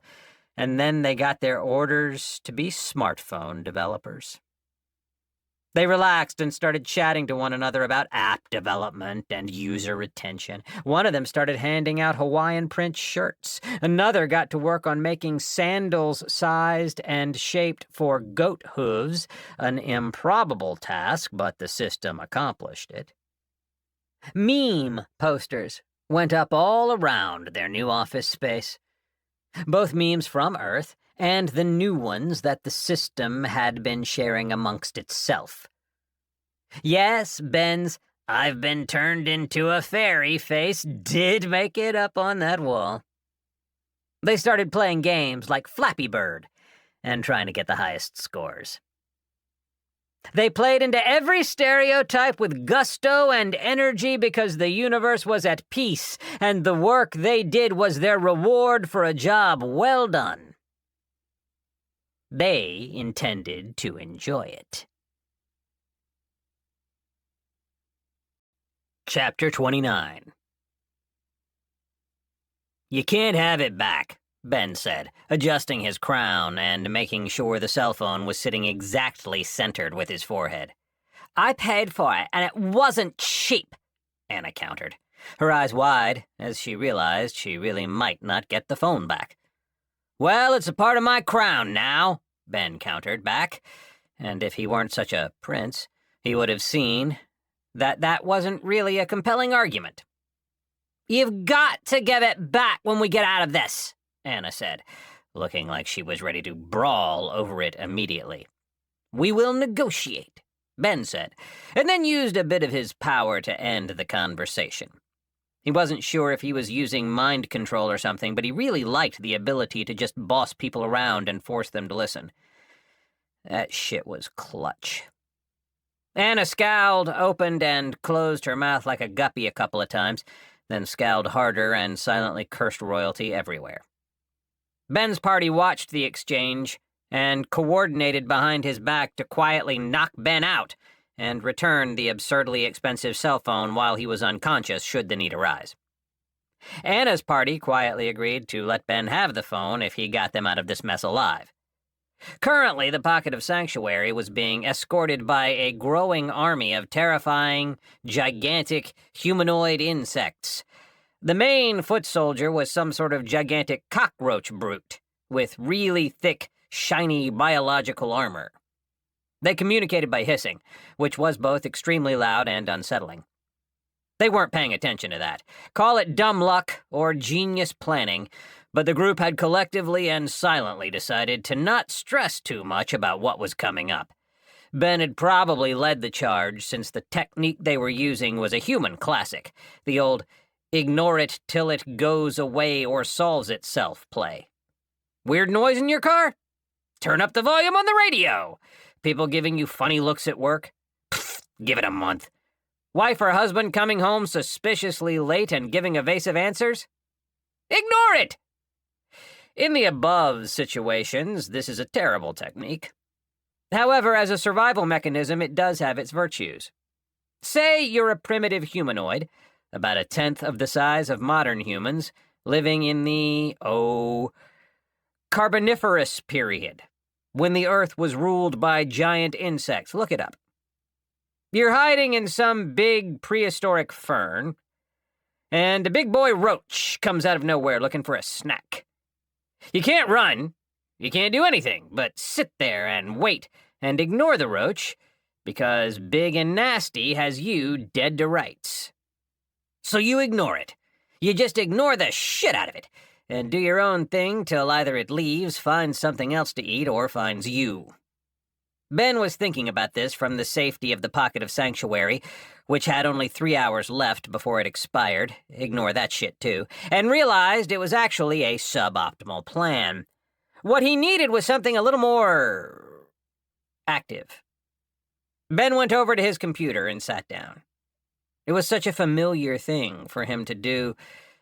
Speaker 1: and then they got their orders to be smartphone developers. They relaxed and started chatting to one another about app development and user retention. One of them started handing out Hawaiian print shirts. Another got to work on making sandals sized and shaped for goat hooves, an improbable task, but the system accomplished it. Meme posters went up all around their new office space. Both memes from Earth and the new ones that the system had been sharing amongst itself. Yes, Ben's "I've been turned into a fairy" face did make it up on that wall. They started playing games like Flappy Bird and trying to get the highest scores. They played into every stereotype with gusto and energy because the universe was at peace, and the work they did was their reward for a job well done. They intended to enjoy it. Chapter 29. You can't have it back, Ben said, adjusting his crown and making sure the cell phone was sitting exactly centered with his forehead. I paid for it, and it wasn't cheap, Anna countered, her eyes wide as she realized she really might not get the phone back. Well, it's a part of my crown now, Ben countered back, and if he weren't such a prince, he would have seen that wasn't really a compelling argument. You've got to give it back when we get out of this, Anna said, looking like she was ready to brawl over it immediately. We will negotiate, Ben said, and then used a bit of his power to end the conversation. He wasn't sure if he was using mind control or something, but he really liked the ability to just boss people around and force them to listen. That shit was clutch. Anna scowled, opened and closed her mouth like a guppy a couple of times, then scowled harder and silently cursed royalty everywhere. Ben's party watched the exchange and coordinated behind his back to quietly knock Ben out and return the absurdly expensive cell phone while he was unconscious should the need arise. Anna's party quietly agreed to let Ben have the phone if he got them out of this mess alive. Currently, the Pocket of Sanctuary was being escorted by a growing army of terrifying, gigantic, humanoid insects. The main foot soldier was some sort of gigantic cockroach brute with really thick, shiny biological armor. They communicated by hissing, which was both extremely loud and unsettling. They weren't paying attention to that. Call it dumb luck or genius planning, but the group had collectively and silently decided to not stress too much about what was coming up. Ben had probably led the charge since the technique they were using was a human classic, the old ignore it till it goes away or solves itself play. Weird noise in your car? Turn up the volume on the radio. People giving you funny looks at work? Pfft, give it a month. Wife or husband coming home suspiciously late and giving evasive answers? Ignore it! In the above situations, this is a terrible technique. However, as a survival mechanism, it does have its virtues. Say you're a primitive humanoid, about a tenth of the size of modern humans, living in the, Carboniferous period, when the Earth was ruled by giant insects. Look it up. You're hiding in some big prehistoric fern, and a big boy roach comes out of nowhere looking for a snack. You can't run, you can't do anything but sit there and wait and ignore the roach, because Big and Nasty has you dead to rights. So you ignore it. You just ignore the shit out of it, and do your own thing till either it leaves, finds something else to eat, or finds you. Ben was thinking about this from the safety of the Pocket of Sanctuary, which had only 3 hours left before it expired, ignore that shit too, and realized it was actually a suboptimal plan. What he needed was something a little more active. Ben went over to his computer and sat down. It was such a familiar thing for him to do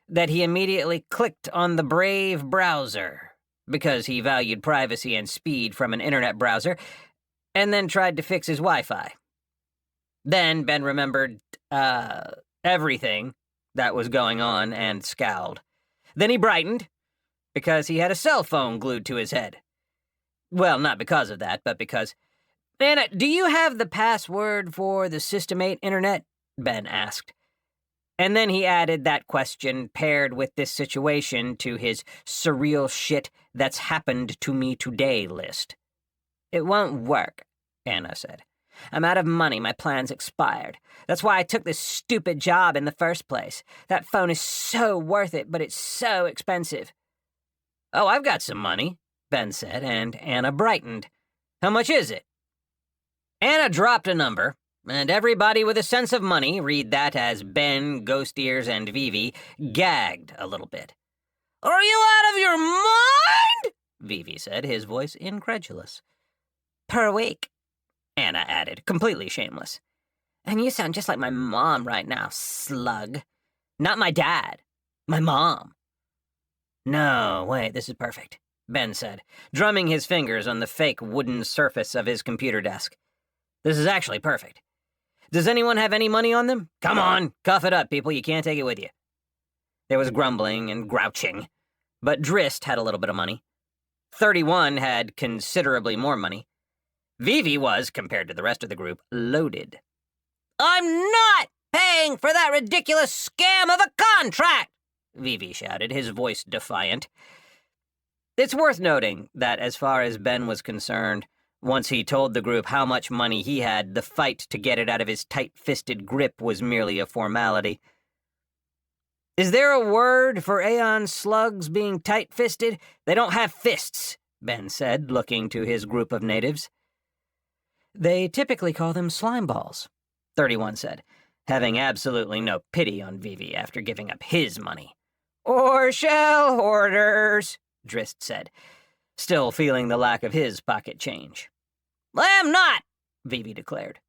Speaker 1: that he immediately clicked on the Brave browser, because he valued privacy and speed from an internet browser, and then tried to fix his Wi-Fi. Then Ben remembered, everything that was going on and scowled. Then he brightened, because he had a cell phone glued to his head. Well, not because of that, but because... Anna, do you have the password for the System 8 internet? Ben asked. And then he added that question paired with this situation to his surreal shit that's happened to me today list. It won't work, Anna said. I'm out of money. My plan's expired. That's why I took this stupid job in the first place. That phone is so worth it, but it's so expensive. Oh, I've got some money, Ben said, and Anna brightened. How much is it? Anna dropped a number, and everybody with a sense of money, read that as Ben, Ghost Ears, and Vivi, gagged a little bit. Are you out of your mind? Vivi said, his voice incredulous. Per week, Anna added, completely shameless. And you sound just like my mom right now, slug. Not my dad, my mom. No, wait, this is perfect, Ben said, drumming his fingers on the fake wooden surface of his computer desk. This is actually perfect. Does anyone have any money on them? Come on, cough it up, people, you can't take it with you. There was grumbling and grouching, but Drist had a little bit of money. 31 had considerably more money. Vivi was, compared to the rest of the group, loaded. I'm not paying for that ridiculous scam of a contract, Vivi shouted, his voice defiant. It's worth noting that as far as Ben was concerned, once he told the group how much money he had, the fight to get it out of his tight-fisted grip was merely a formality. Is there a word for Aeon slugs being tight-fisted? They don't have fists, Ben said, looking to his group of natives. They typically call them slime balls, 31 said. having absolutely no pity on Vivi after giving up his money. "Or shell hoarders," Drist said, still feeling the lack of his pocket change. "I am not," Vivi declared.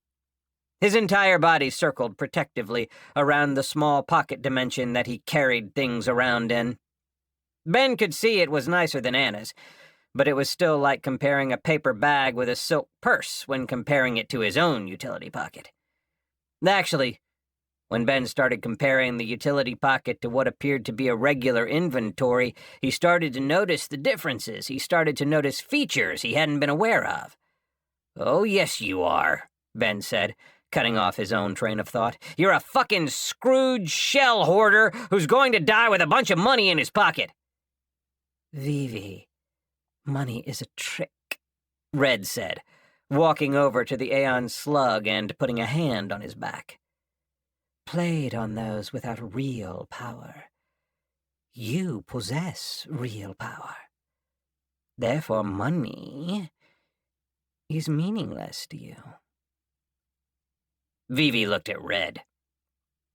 Speaker 1: His entire body circled protectively around the small pocket dimension that he carried things around in. Ben could see it was nicer than Anna's, but it was still like comparing a paper bag with a silk purse when comparing it to his own utility pocket. Actually, when Ben started comparing the utility pocket to what appeared to be a regular inventory, he started to notice the differences. He started to notice features he hadn't been aware of. "Oh, yes, you are," Ben said, cutting off his own train of thought. "You're a fucking Scrooge shell hoarder who's going to die with a bunch of money in his pocket."
Speaker 2: "Vivi, money is a trick,"
Speaker 1: Red said, walking over to the Aeon slug and putting a hand on his back.
Speaker 2: "Played on those without real power. You possess real power. Therefore, money is meaningless to you."
Speaker 1: Vivi looked at Red,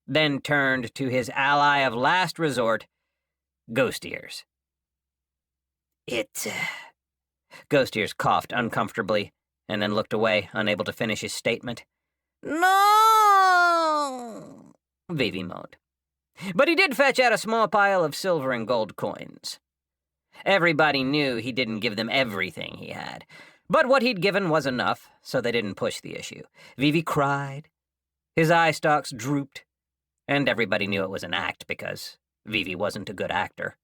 Speaker 1: then turned to his ally of last resort, Ghost Ears. Ghost Ears coughed uncomfortably and then looked away, unable to finish his statement. "No," Vivi moaned. But he did fetch out a small pile of silver and gold coins. Everybody knew he didn't give them everything he had, but what he'd given was enough, so they didn't push the issue. Vivi cried, his eye stalks drooped, and everybody knew it was an act because Vivi wasn't a good actor.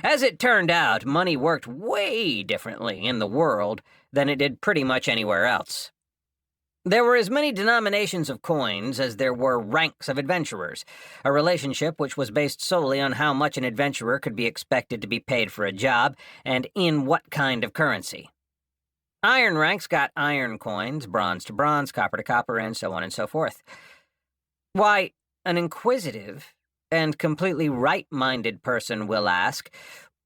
Speaker 1: As it turned out, money worked way differently in the world than it did pretty much anywhere else. There were as many denominations of coins as there were ranks of adventurers, a relationship which was based solely on how much an adventurer could be expected to be paid for a job and in what kind of currency. Iron ranks got iron coins, bronze to bronze, copper to copper, and so on and so forth. Why, an inquisitive and completely right-minded person will ask,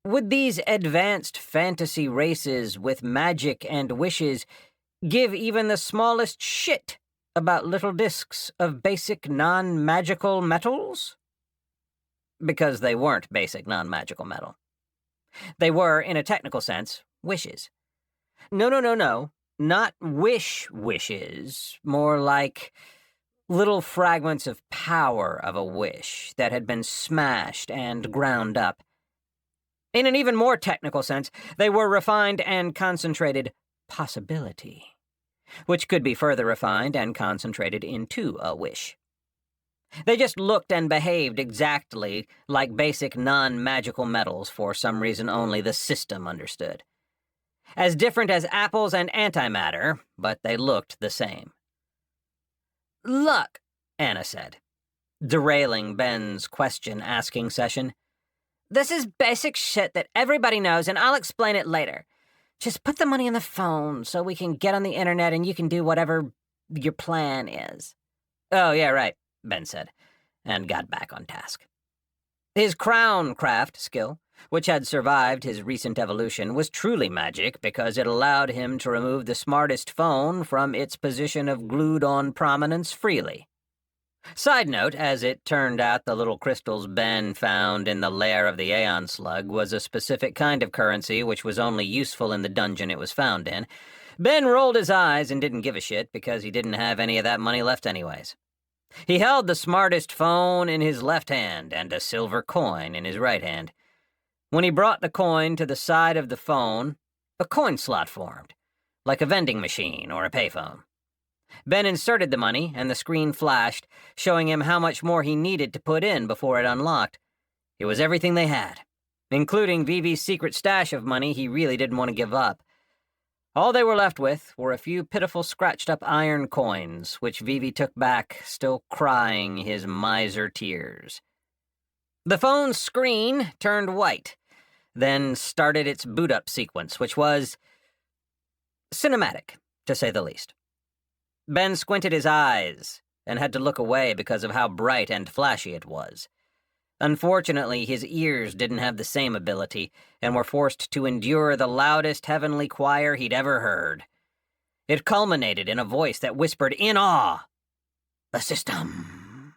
Speaker 1: would these advanced fantasy races with magic and wishes give even the smallest shit about little discs of basic non-magical metals? Because they weren't basic non-magical metal. They were, in a technical sense, wishes. No. Not wishes. More like little fragments of power of a wish that had been smashed and ground up. In an even more technical sense, they were refined and concentrated possibility, which could be further refined and concentrated into a wish. They just looked and behaved exactly like basic non-magical metals for some reason only the system understood. As different as apples and antimatter, but they looked the same. "Look," Anna said, derailing Ben's question-asking session. "This is basic shit that everybody knows, and I'll explain it later. Just put the money in the phone so we can get on the internet and you can do whatever your plan is." "Oh, yeah, right," Ben said, and got back on task. His crown craft skill, which had survived his recent evolution, was truly magic because it allowed him to remove the smartest phone from its position of glued-on prominence freely. Side note, as it turned out the little crystals Ben found in the lair of the Aeon Slug was a specific kind of currency which was only useful in the dungeon it was found in. Ben rolled his eyes and didn't give a shit because he didn't have any of that money left anyways. He held the smartest phone in his left hand and a silver coin in his right hand. When he brought the coin to the side of the phone, a coin slot formed, like a vending machine or a payphone. Ben inserted the money, and the screen flashed, showing him how much more he needed to put in before it unlocked. It was everything they had, including Vivi's secret stash of money he really didn't want to give up. All they were left with were a few pitiful scratched-up iron coins, which Vivi took back, still crying his miser tears. The phone's screen turned white, then started its boot-up sequence, which was cinematic, to say the least. Ben squinted his eyes and had to look away because of how bright and flashy it was. Unfortunately, his ears didn't have the same ability and were forced to endure the loudest heavenly choir he'd ever heard. It culminated in a voice that whispered in awe,
Speaker 2: the system.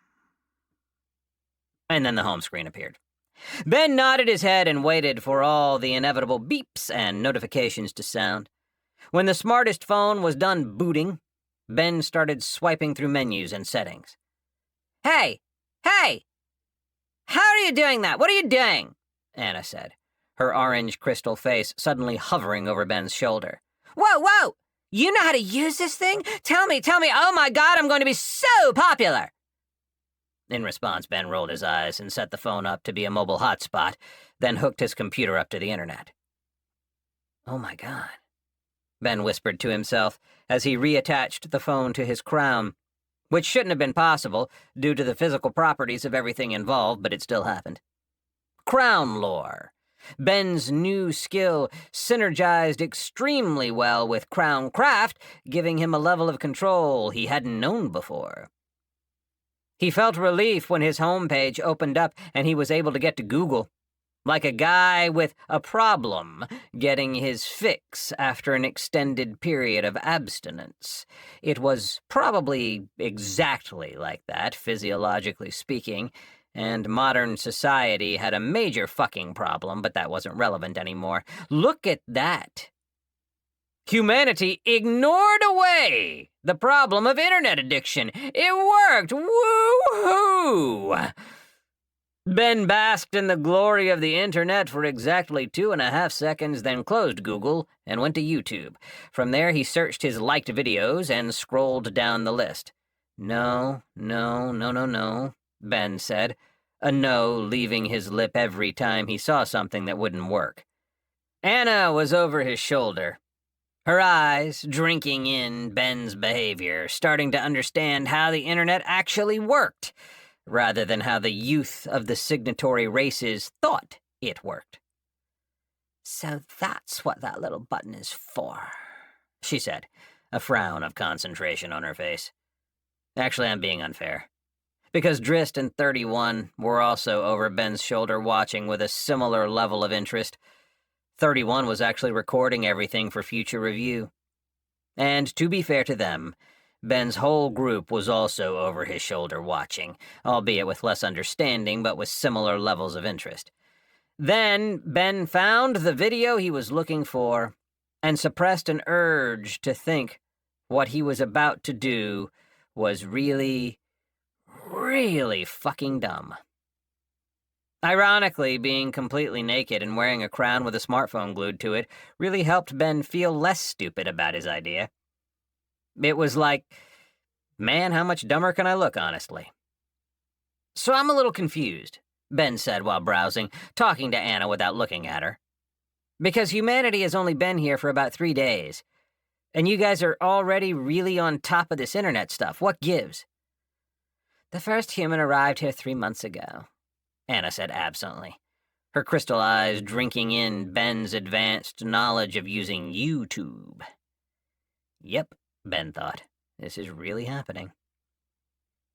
Speaker 1: And then the home screen appeared. Ben nodded his head and waited for all the inevitable beeps and notifications to sound. When the smartest phone was done booting, Ben started swiping through menus and settings. Hey! Hey! How are you doing that? What are you doing? Anna said, her orange crystal face suddenly hovering over Ben's shoulder. Whoa! You know how to use this thing? Tell me, oh my God, I'm going to be so popular! In response, Ben rolled his eyes and set the phone up to be a mobile hotspot, then hooked his computer up to the internet. Oh my God, Ben whispered to himself as he reattached the phone to his crown, which shouldn't have been possible due to the physical properties of everything involved, but it still happened. Crown lore. Ben's new skill synergized extremely well with crown craft, giving him a level of control he hadn't known before. He felt relief when his homepage opened up and he was able to get to Google, like a guy with a problem getting his fix after an extended period of abstinence. It was probably exactly like that, physiologically speaking, and modern society had a major fucking problem, but that wasn't relevant anymore. Look at that. Humanity ignored away the problem of internet addiction. It worked! Woo-hoo! Ben basked in the glory of the internet for exactly 2.5 seconds, then closed Google and went to YouTube. From there, he searched his liked videos and scrolled down the list. No, Ben said, a no leaving his lip every time he saw something that wouldn't work. Anna was over his shoulder, her eyes drinking in Ben's behavior, starting to understand how the internet actually worked, rather than how the youth of the signatory races thought it worked.
Speaker 2: So that's what that little button is for,
Speaker 1: she said, a frown of concentration on her face. Actually, I'm being unfair, because Drist and 31 were also over Ben's shoulder watching with a similar level of interest. 31 was actually recording everything for future review. And to be fair to them, Ben's whole group was also over his shoulder watching, albeit with less understanding but with similar levels of interest. Then Ben found the video he was looking for and suppressed an urge to think what he was about to do was really, really fucking dumb. Ironically, being completely naked and wearing a crown with a smartphone glued to it really helped Ben feel less stupid about his idea. It was like, man, how much dumber can I look, honestly? So I'm a little confused, Ben said while browsing, talking to Anna without looking at her. Because humanity has only been here for about 3 days, and you guys are already really on top of this internet stuff. What gives?
Speaker 2: The first human arrived here 3 months ago,
Speaker 1: Anna said absently, her crystal eyes drinking in Ben's advanced knowledge of using YouTube. Yep, Ben thought. This is really happening.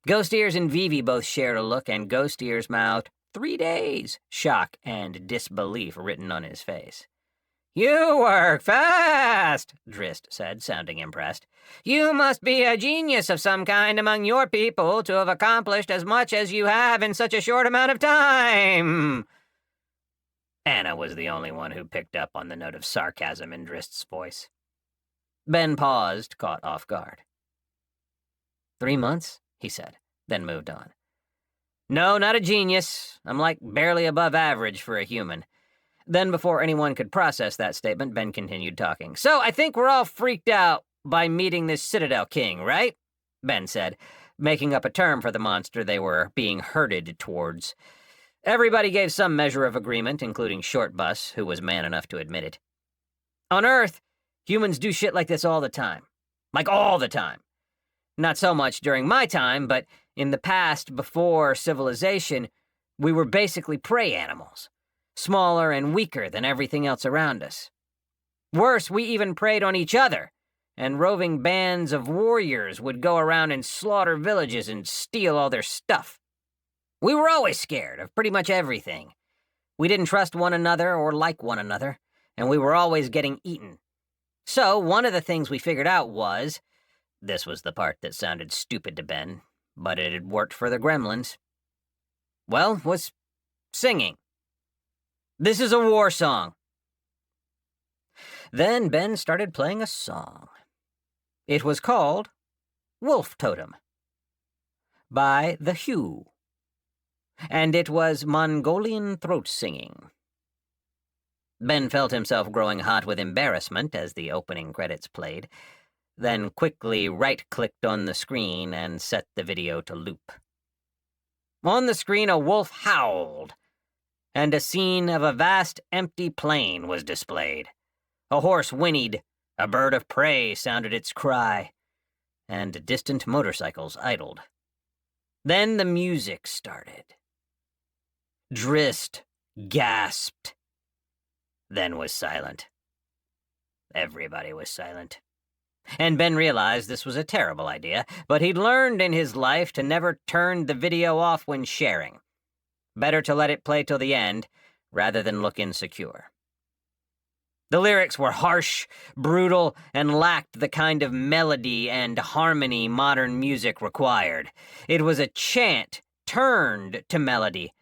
Speaker 1: Ghost Ears and Vivi both shared a look, and Ghost Ears mouthed, 3 days, shock and disbelief written on his face. You work fast, Drist said, sounding impressed. You must be a genius of some kind among your people to have accomplished as much as you have in such a short amount of time. Anna was the only one who picked up on the note of sarcasm in Drist's voice. Ben paused, caught off guard. 3 months, he said, then moved on. No, not a genius. I'm like barely above average for a human. Then, before anyone could process that statement, Ben continued talking. So, I think we're all freaked out by meeting this Citadel King, right? Ben said, making up a term for the monster they were being herded towards. Everybody gave some measure of agreement, including Short Bus, who was man enough to admit it. On Earth, humans do shit like this all the time. Like all the time. Not so much during my time, but in the past, before civilization, we were basically prey animals. Smaller and weaker than everything else around us. Worse, we even preyed on each other, and roving bands of warriors would go around and slaughter villages and steal all their stuff. We were always scared of pretty much everything. We didn't trust one another or like one another, and we were always getting eaten. So, one of the things we figured out was, this was the part that sounded stupid to Ben, but it had worked for the gremlins. Well, was singing. This is a war song. Then Ben started playing a song. It was called Wolf Totem by The Hue, and it was Mongolian throat singing. Ben felt himself growing hot with embarrassment as the opening credits played, then quickly right-clicked on the screen and set the video to loop. On the screen, a wolf howled, and a scene of a vast empty plain was displayed. A horse whinnied, a bird of prey sounded its cry, and distant motorcycles idled. Then the music started. Drist gasped, then was silent. Everybody was silent. And Ben realized this was a terrible idea, but he'd learned in his life to never turn the video off when sharing. Better to let it play till the end, rather than look insecure. The lyrics were harsh, brutal, and lacked the kind of melody and harmony modern music required. It was a chant turned to melody,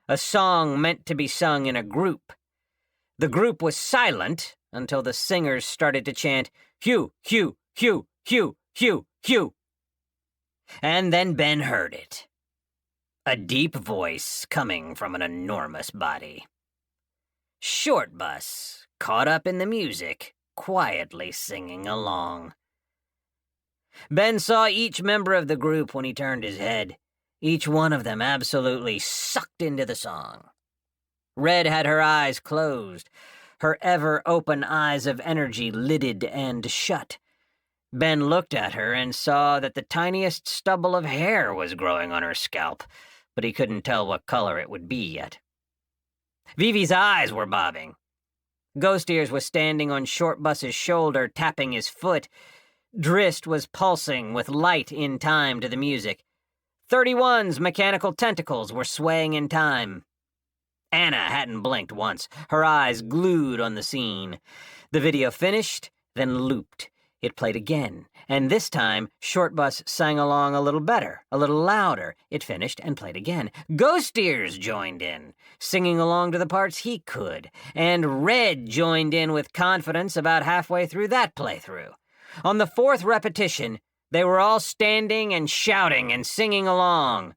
Speaker 1: a song meant to be sung in a group. The group was silent until the singers started to chant, "Hugh, Hugh, Hugh, Hugh, Hugh, Hugh." And then Ben heard it. A deep voice coming from an enormous body. Short Bus, caught up in the music, quietly singing along. Ben saw each member of the group when he turned his head, each one of them absolutely sucked into the song. Red had her eyes closed, her ever-open eyes of energy lidded and shut. Ben looked at her and saw that the tiniest stubble of hair was growing on her scalp, but he couldn't tell what color it would be yet. Vivi's eyes were bobbing. Ghost Ears was standing on Short Bus's shoulder, tapping his foot. Drist was pulsing with light in time to the music. 31's mechanical tentacles were swaying in time. Anna hadn't blinked once, her eyes glued on the scene. The video finished, then looped. It played again, and this time, Short Bus sang along a little better, a little louder. It finished and played again. Ghost Ears joined in, singing along to the parts he could, and Red joined in with confidence about halfway through that playthrough. On the fourth repetition, they were all standing and shouting and singing along.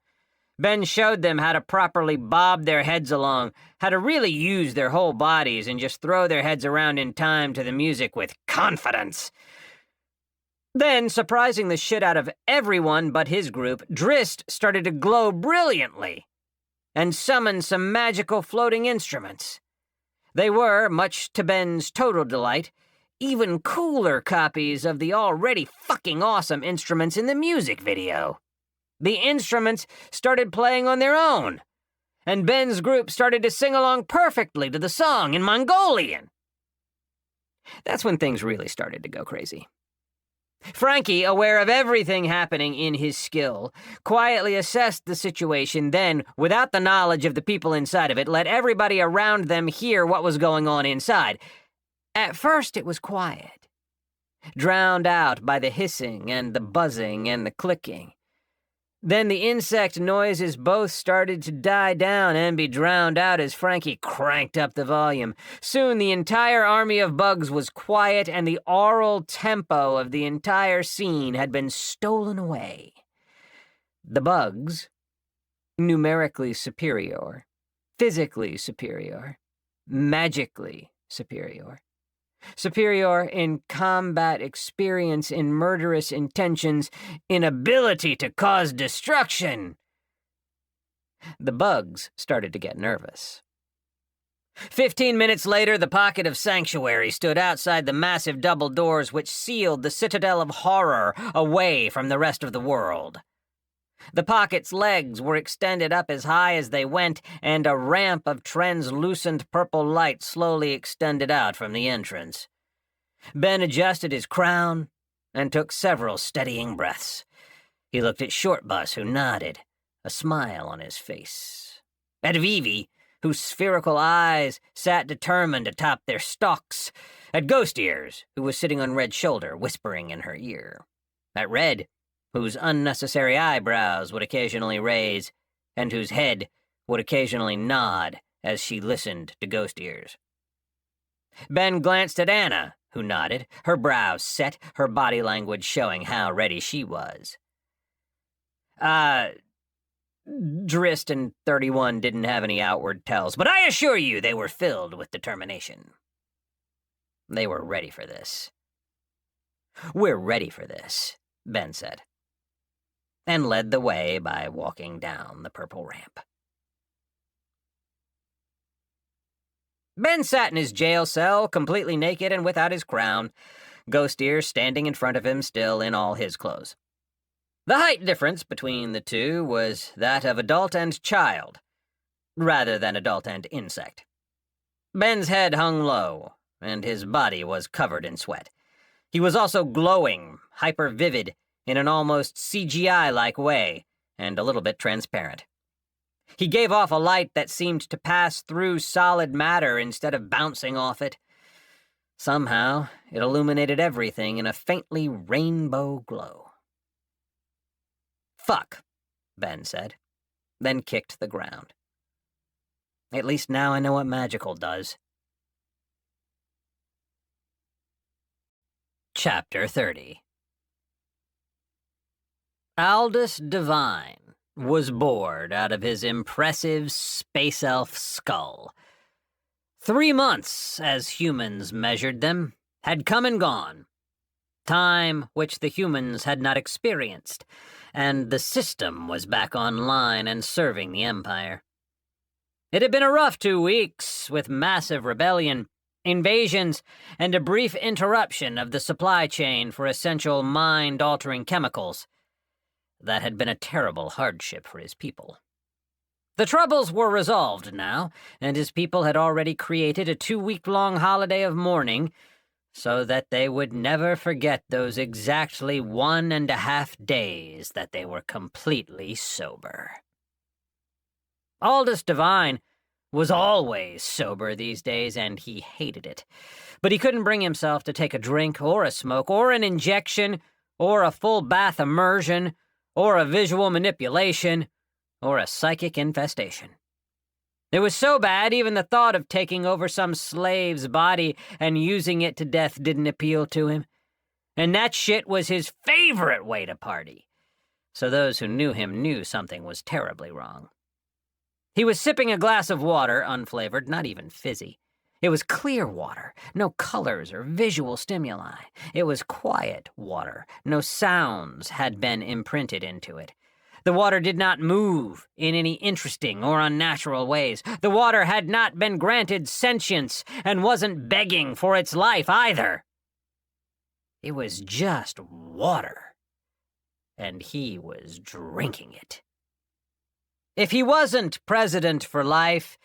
Speaker 1: Ben showed them how to properly bob their heads along, how to really use their whole bodies and just throw their heads around in time to the music with confidence. Then, surprising the shit out of everyone but his group, Drist started to glow brilliantly and summon some magical floating instruments. They were, much to Ben's total delight, even cooler copies of the already fucking awesome instruments in the music video. The instruments started playing on their own, and Ben's group started to sing along perfectly to the song in Mongolian. That's when things really started to go crazy. Frankie, aware of everything happening in his skill, quietly assessed the situation, then, without the knowledge of the people inside of it, let everybody around them hear what was going on inside. At first it was quiet, drowned out by the hissing and the buzzing and the clicking. Then the insect noises both started to die down and be drowned out as Frankie cranked up the volume. Soon the entire army of bugs was quiet and the aural tempo of the entire scene had been stolen away. The bugs, numerically superior, physically superior, magically superior. Superior in combat experience, in murderous intentions, in ability to cause destruction. The bugs started to get nervous. 15 minutes later, the pocket of sanctuary stood outside the massive double doors which sealed the citadel of horror away from the rest of the world. The pocket's legs were extended up as high as they went, and a ramp of translucent purple light slowly extended out from the entrance. Ben adjusted his crown and took several steadying breaths. He looked at Short Bus, who nodded, a smile on his face. At Vivi, whose spherical eyes sat determined atop their stalks. At Ghost Ears, who was sitting on Red's shoulder, whispering in her ear. At Red, whose unnecessary eyebrows would occasionally raise, and whose head would occasionally nod as she listened to Ghost Ears. Ben glanced at Anna, who nodded, her brows set, her body language showing how ready she was. Drist and 31 didn't have any outward tells, but I assure you they were filled with determination. They were ready for this. "We're ready for this," Ben said, and led the way by walking down the purple ramp. Ben sat in his jail cell, completely naked and without his crown, Ghost Ears standing in front of him still in all his clothes. The height difference between the two was that of adult and child, rather than adult and insect. Ben's head hung low, and his body was covered in sweat. He was also glowing, hyper-vivid, in an almost CGI-like way, and a little bit transparent. He gave off a light that seemed to pass through solid matter instead of bouncing off it. Somehow, it illuminated everything in a faintly rainbow glow. "Fuck," Ben said, then kicked the ground. "At least now I know what magical does." Chapter 30. Aldous Devine was bored out of his impressive space elf skull. 3 months, as humans measured them, had come and gone. Time which the humans had not experienced, and the system was back online and serving the Empire. It had been a rough 2 weeks, with massive rebellion, invasions, and a brief interruption of the supply chain for essential mind-altering chemicals. That had been a terrible hardship for his people. The troubles were resolved now, and his people had already created a 2-week-long holiday of mourning so that they would never forget those exactly 1.5 days that they were completely sober. Aldous Devine was always sober these days, and he hated it. But he couldn't bring himself to take a drink, or a smoke, or an injection, or a full bath immersion, or a visual manipulation, or a psychic infestation. It was so bad, even the thought of taking over some slave's body and using it to death didn't appeal to him. And that shit was his favorite way to party. So those who knew him knew something was terribly wrong. He was sipping a glass of water, unflavored, not even fizzy. It was clear water, no colors or visual stimuli. It was quiet water, no sounds had been imprinted into it. The water did not move in any interesting or unnatural ways. The water had not been granted sentience and wasn't begging for its life either. It was just water, and he was drinking it. If he wasn't president for life,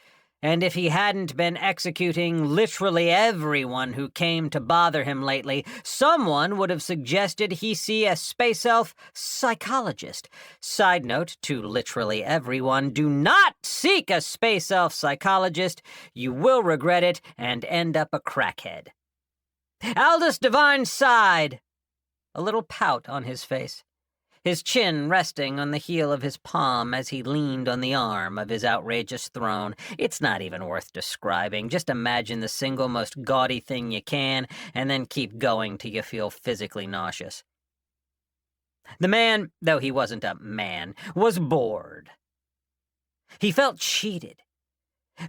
Speaker 1: and if he hadn't been executing literally everyone who came to bother him lately, someone would have suggested he see a space elf psychologist. Side note to literally everyone, do not seek a space elf psychologist. You will regret it and end up a crackhead. Aldous Devine sighed, a little pout on his face, his chin resting on the heel of his palm as he leaned on the arm of his outrageous throne. It's not even worth describing. Just imagine the single most gaudy thing you can, and then keep going till you feel physically nauseous. The man, though he wasn't a man, was bored. He felt cheated.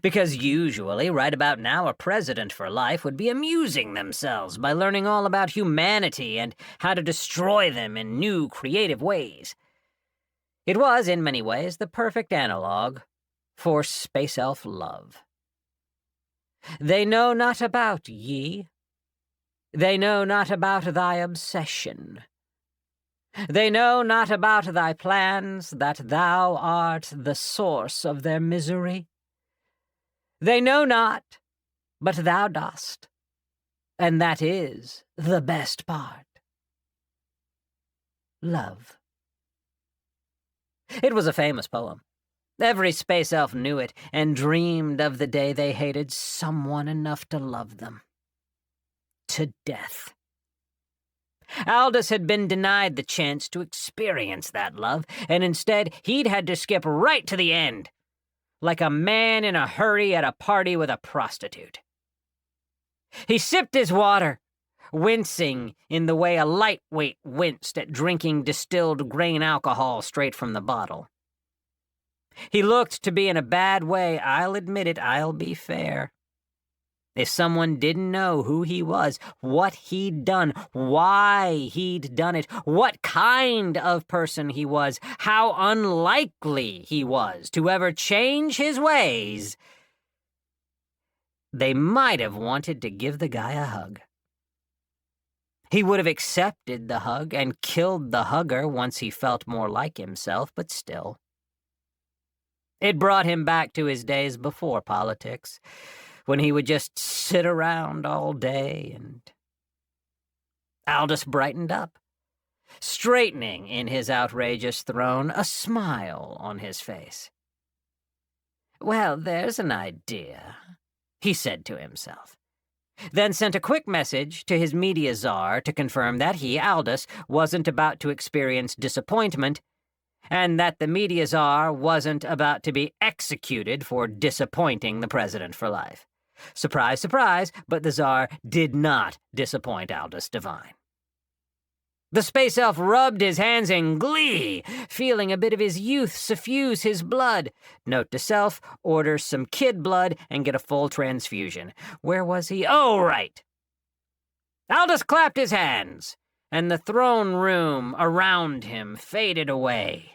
Speaker 1: Because usually, right about now, a president for life would be amusing themselves by learning all about humanity and how to destroy them in new, creative ways. It was, in many ways, the perfect analog for space elf love. They know not about ye. They know not about thy obsession. They know not about thy plans, that thou art the source of their misery. They know not, but thou dost, and that is the best part. Love. It was a famous poem. Every space elf knew it and dreamed of the day they hated someone enough to love them. To death. Aldous had been denied the chance to experience that love, and instead he'd had to skip right to the end, like a man in a hurry at a party with a prostitute. He sipped his water, wincing in the way a lightweight winced at drinking distilled grain alcohol straight from the bottle. He looked to be in a bad way, I'll admit it, I'll be fair. If someone didn't know who he was, what he'd done, why he'd done it, what kind of person he was, how unlikely he was to ever change his ways, they might have wanted to give the guy a hug. He would have accepted the hug and killed the hugger once he felt more like himself, but still. It brought him back to his days before politics, when he would just sit around all day, and Aldous brightened up, straightening in his outrageous throne, a smile on his face. "Well, there's an idea," he said to himself, then sent a quick message to his media czar to confirm that he, Aldous, wasn't about to experience disappointment, and that the media czar wasn't about to be executed for disappointing the president for life. Surprise, surprise, but the Tsar did not disappoint Aldous Devine. The space elf rubbed his hands in glee, feeling a bit of his youth suffuse his blood. Note to self, order some kid blood and get a full transfusion. Where was he? Oh, right. Aldous clapped his hands, and the throne room around him faded away.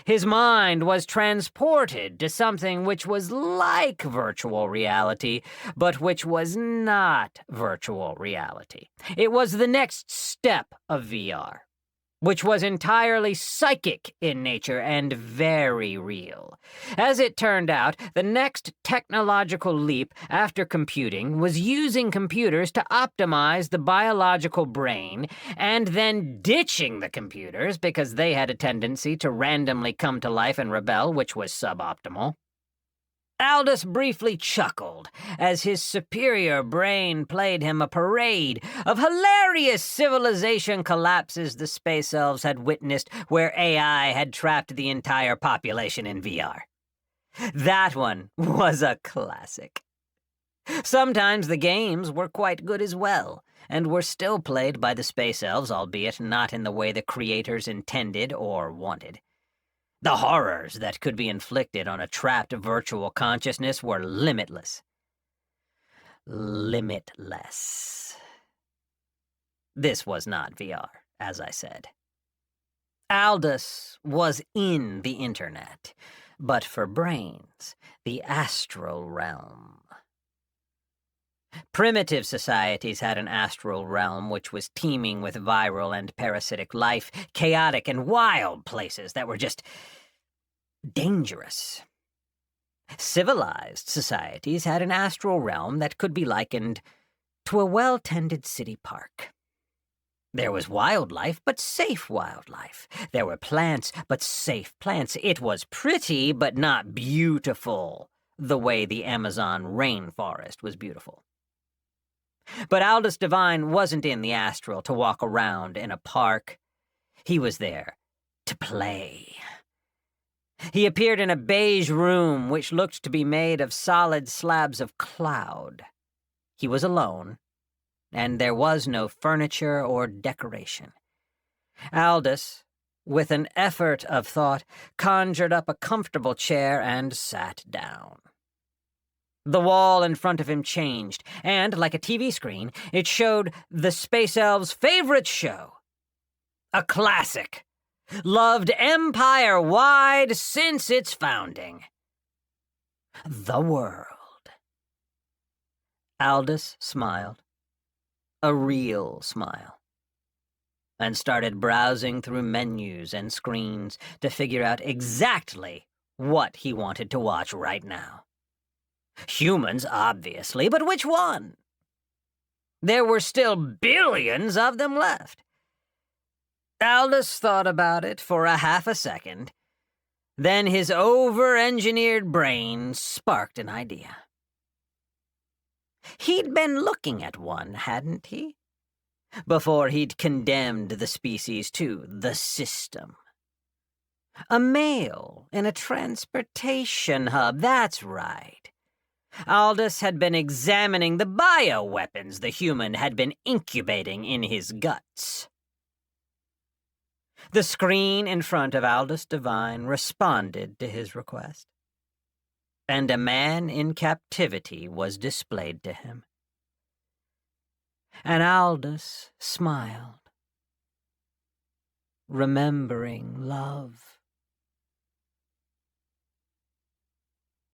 Speaker 1: His mind was transported to something which was like virtual reality, but which was not virtual reality. It was the next step of VR, which was entirely psychic in nature and very real. As it turned out, the next technological leap after computing was using computers to optimize the biological brain and then ditching the computers because they had a tendency to randomly come to life and rebel, which was suboptimal. Aldous briefly chuckled as his superior brain played him a parade of hilarious civilization collapses the space elves had witnessed where AI had trapped the entire population in VR. That one was a classic. Sometimes the games were quite good as well, and were still played by the space elves, albeit not in the way the creators intended or wanted. The horrors that could be inflicted on a trapped virtual consciousness were limitless. Limitless. This was not VR, as I said. Aldous was in the internet, but for brains, the astral realm. Primitive societies had an astral realm which was teeming with viral and parasitic life, chaotic and wild places that were just dangerous. Civilized societies had an astral realm that could be likened to a well-tended city park. There was wildlife, but safe wildlife. There were plants, but safe plants. It was pretty, but not beautiful, the way the Amazon rainforest was beautiful. But Aldous Devine wasn't in the astral to walk around in a park. He was there to play. He appeared in a beige room which looked to be made of solid slabs of cloud. He was alone, and there was no furniture or decoration. Aldous, with an effort of thought, conjured up a comfortable chair and sat down. The wall in front of him changed, and, like a TV screen, it showed the Space Elves' favorite show. A classic, loved empire-wide since its founding. The World. Aldous smiled, a real smile, and started browsing through menus and screens to figure out exactly what he wanted to watch right now. Humans, obviously, but which one? There were still billions of them left. Aldous thought about it for a half a second. Then his over-engineered brain sparked an idea. He'd been looking at one, hadn't he? before he'd condemned the species to the system. A male in a transportation hub, that's right. Aldous had been examining the bioweapons the human had been incubating in his guts. The screen in front of Aldous Devine responded to his request, and a man in captivity was displayed to him. And Aldous smiled, remembering love.